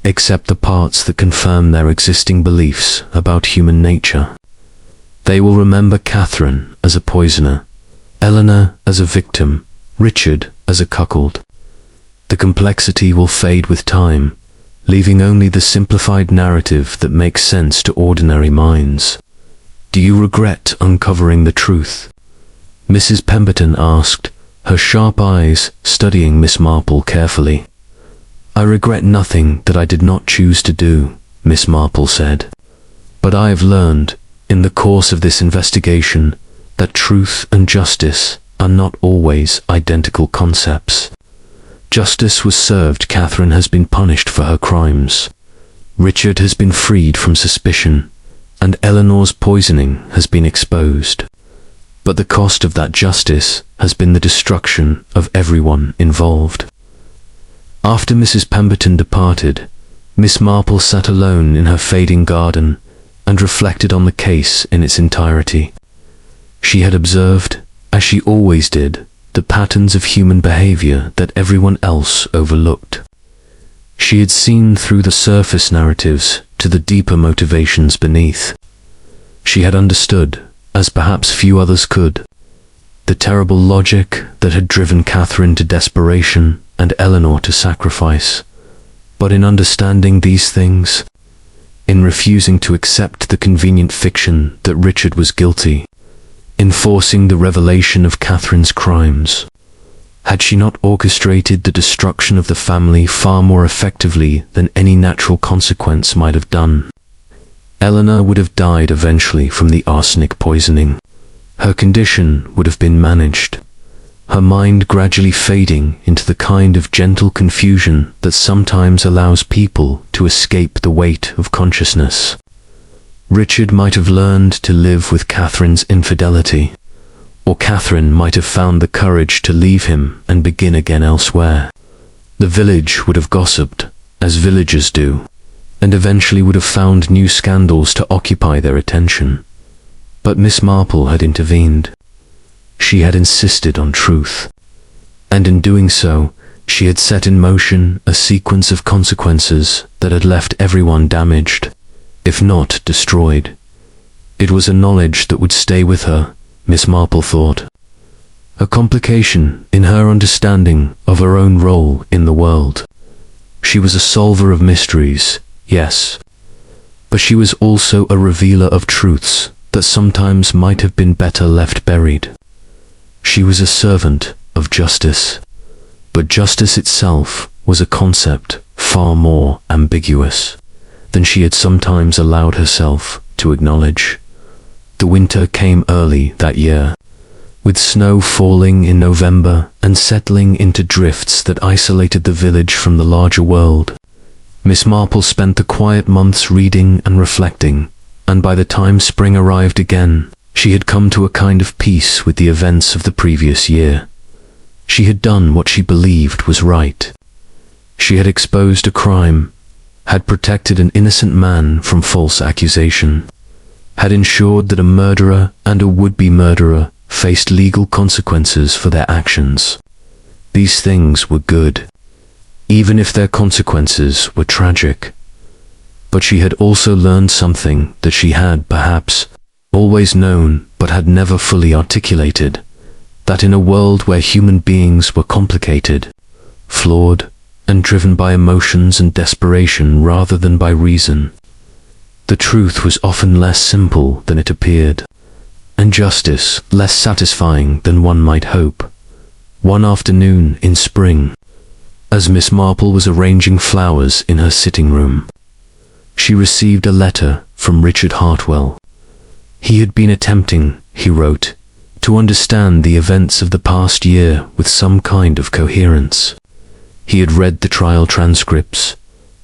except the parts that confirm their existing beliefs about human nature. They will remember Catherine as a poisoner, Eleanor as a victim, Richard as a cuckold. The complexity will fade with time, leaving only the simplified narrative that makes sense to ordinary minds. "Do you regret uncovering the truth?" Mrs. Pemberton asked, her sharp eyes studying Miss Marple carefully. "I regret nothing that I did not choose to do," Miss Marple said. "But I have learned, in the course of this investigation, that truth and justice are not always identical concepts. Justice was served. Catherine has been punished for her crimes. Richard has been freed from suspicion, and Eleanor's poisoning has been exposed. But the cost of that justice has been the destruction of everyone involved." After Mrs. Pemberton departed, Miss Marple sat alone in her fading garden and reflected on the case in its entirety. She had observed, as she always did, the patterns of human behavior that everyone else overlooked. She had seen through the surface narratives to the deeper motivations beneath. She had understood, as perhaps few others could, the terrible logic that had driven Catherine to desperation and Eleanor to sacrifice. But in understanding these things, in refusing to accept the convenient fiction that Richard was guilty, in forcing the revelation of Catherine's crimes, had she not orchestrated the destruction of the family far more effectively than any natural consequence might have done? Eleanor would have died eventually from the arsenic poisoning. Her condition would have been managed, her mind gradually fading into the kind of gentle confusion that sometimes allows people to escape the weight of consciousness. Richard might have learned to live with Catherine's infidelity, or Catherine might have found the courage to leave him and begin again elsewhere. The village would have gossiped, as villagers do, and eventually would have found new scandals to occupy their attention. But Miss Marple had intervened. She had insisted on truth, and in doing so, she had set in motion a sequence of consequences that had left everyone damaged, if not destroyed. It was a knowledge that would stay with her, Miss Marple thought. A complication in her understanding of her own role in the world. She was a solver of mysteries, yes, but she was also a revealer of truths that sometimes might have been better left buried. She was a servant of justice, but justice itself was a concept far more ambiguous than she had sometimes allowed herself to acknowledge. The winter came early that year, with snow falling in November and settling into drifts that isolated the village from the larger world. Miss Marple spent the quiet months reading and reflecting, and by the time spring arrived again, she had come to a kind of peace with the events of the previous year. She had done what she believed was right. She had exposed a crime, had protected an innocent man from false accusation, had ensured that a murderer and a would-be murderer faced legal consequences for their actions. These things were good, even if their consequences were tragic. But she had also learned something that she had, perhaps, always known but had never fully articulated, that in a world where human beings were complicated, flawed, and driven by emotions and desperation rather than by reason, the truth was often less simple than it appeared, and justice less satisfying than one might hope. One afternoon in spring, as Miss Marple was arranging flowers in her sitting room, she received a letter from Richard Hartwell. He had been attempting, he wrote, to understand the events of the past year with some kind of coherence. He had read the trial transcripts,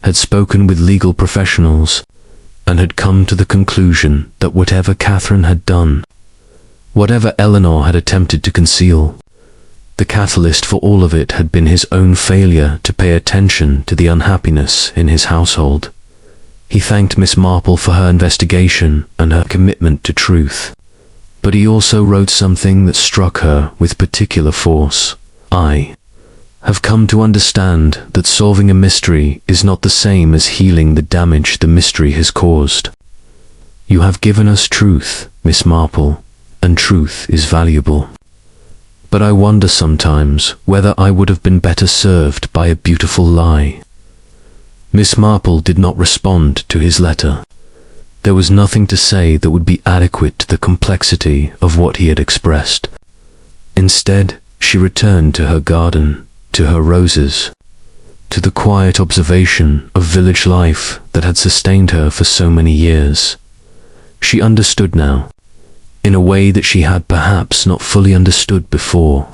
had spoken with legal professionals, and had come to the conclusion that whatever Catherine had done, whatever Eleanor had attempted to conceal, the catalyst for all of it had been his own failure to pay attention to the unhappiness in his household. He thanked Miss Marple for her investigation and her commitment to truth. But he also wrote something that struck her with particular force. I have come to understand that solving a mystery is not the same as healing the damage the mystery has caused. You have given us truth, Miss Marple, and truth is valuable. But I wonder sometimes whether I would have been better served by a beautiful lie. Miss Marple did not respond to his letter. There was nothing to say that would be adequate to the complexity of what he had expressed. Instead, she returned to her garden, to her roses, to the quiet observation of village life that had sustained her for so many years. She understood now, in a way that she had perhaps not fully understood before,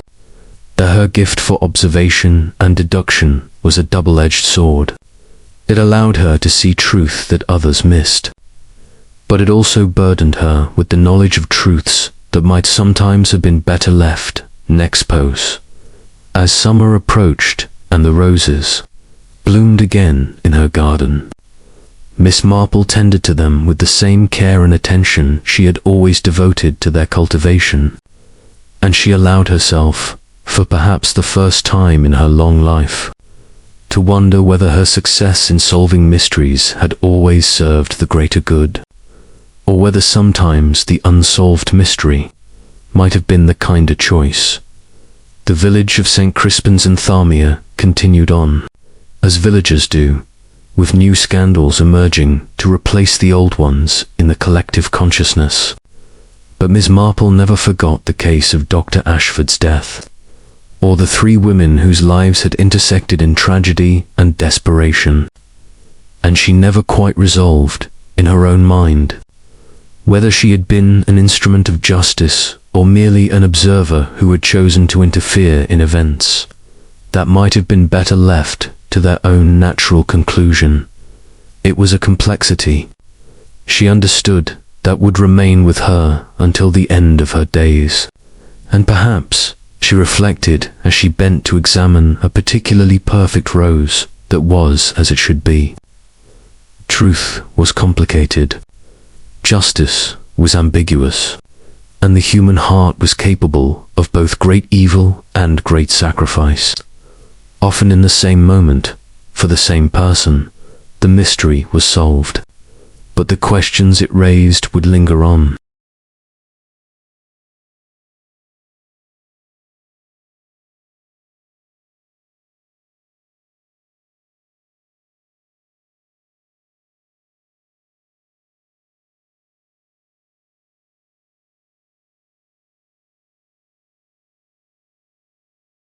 that her gift for observation and deduction was a double-edged sword. It allowed her to see truth that others missed, but it also burdened her with the knowledge of truths that might sometimes have been better left unexposed. As summer approached and the roses bloomed again in her garden, Miss Marple tended to them with the same care and attention she had always devoted to their cultivation, and she allowed herself, for perhaps the first time in her long life, to wonder whether her success in solving mysteries had always served the greater good, or whether sometimes the unsolved mystery might have been the kinder choice. The village of St. Crispin's in Tharmia continued on, as villagers do, with new scandals emerging to replace the old ones in the collective consciousness. But Miss Marple never forgot the case of Dr. Ashford's death, or the 3 women whose lives had intersected in tragedy and desperation, and she never quite resolved, in her own mind, whether she had been an instrument of justice or merely an observer who had chosen to interfere in events that might have been better left to their own natural conclusion. It was a complexity, she understood, that would remain with her until the end of her days, and perhaps, she reflected as she bent to examine a particularly perfect rose that was as it should be. Truth was complicated, justice was ambiguous, and the human heart was capable of both great evil and great sacrifice. Often in the same moment, for the same person, the mystery was solved, but the questions it raised would linger on.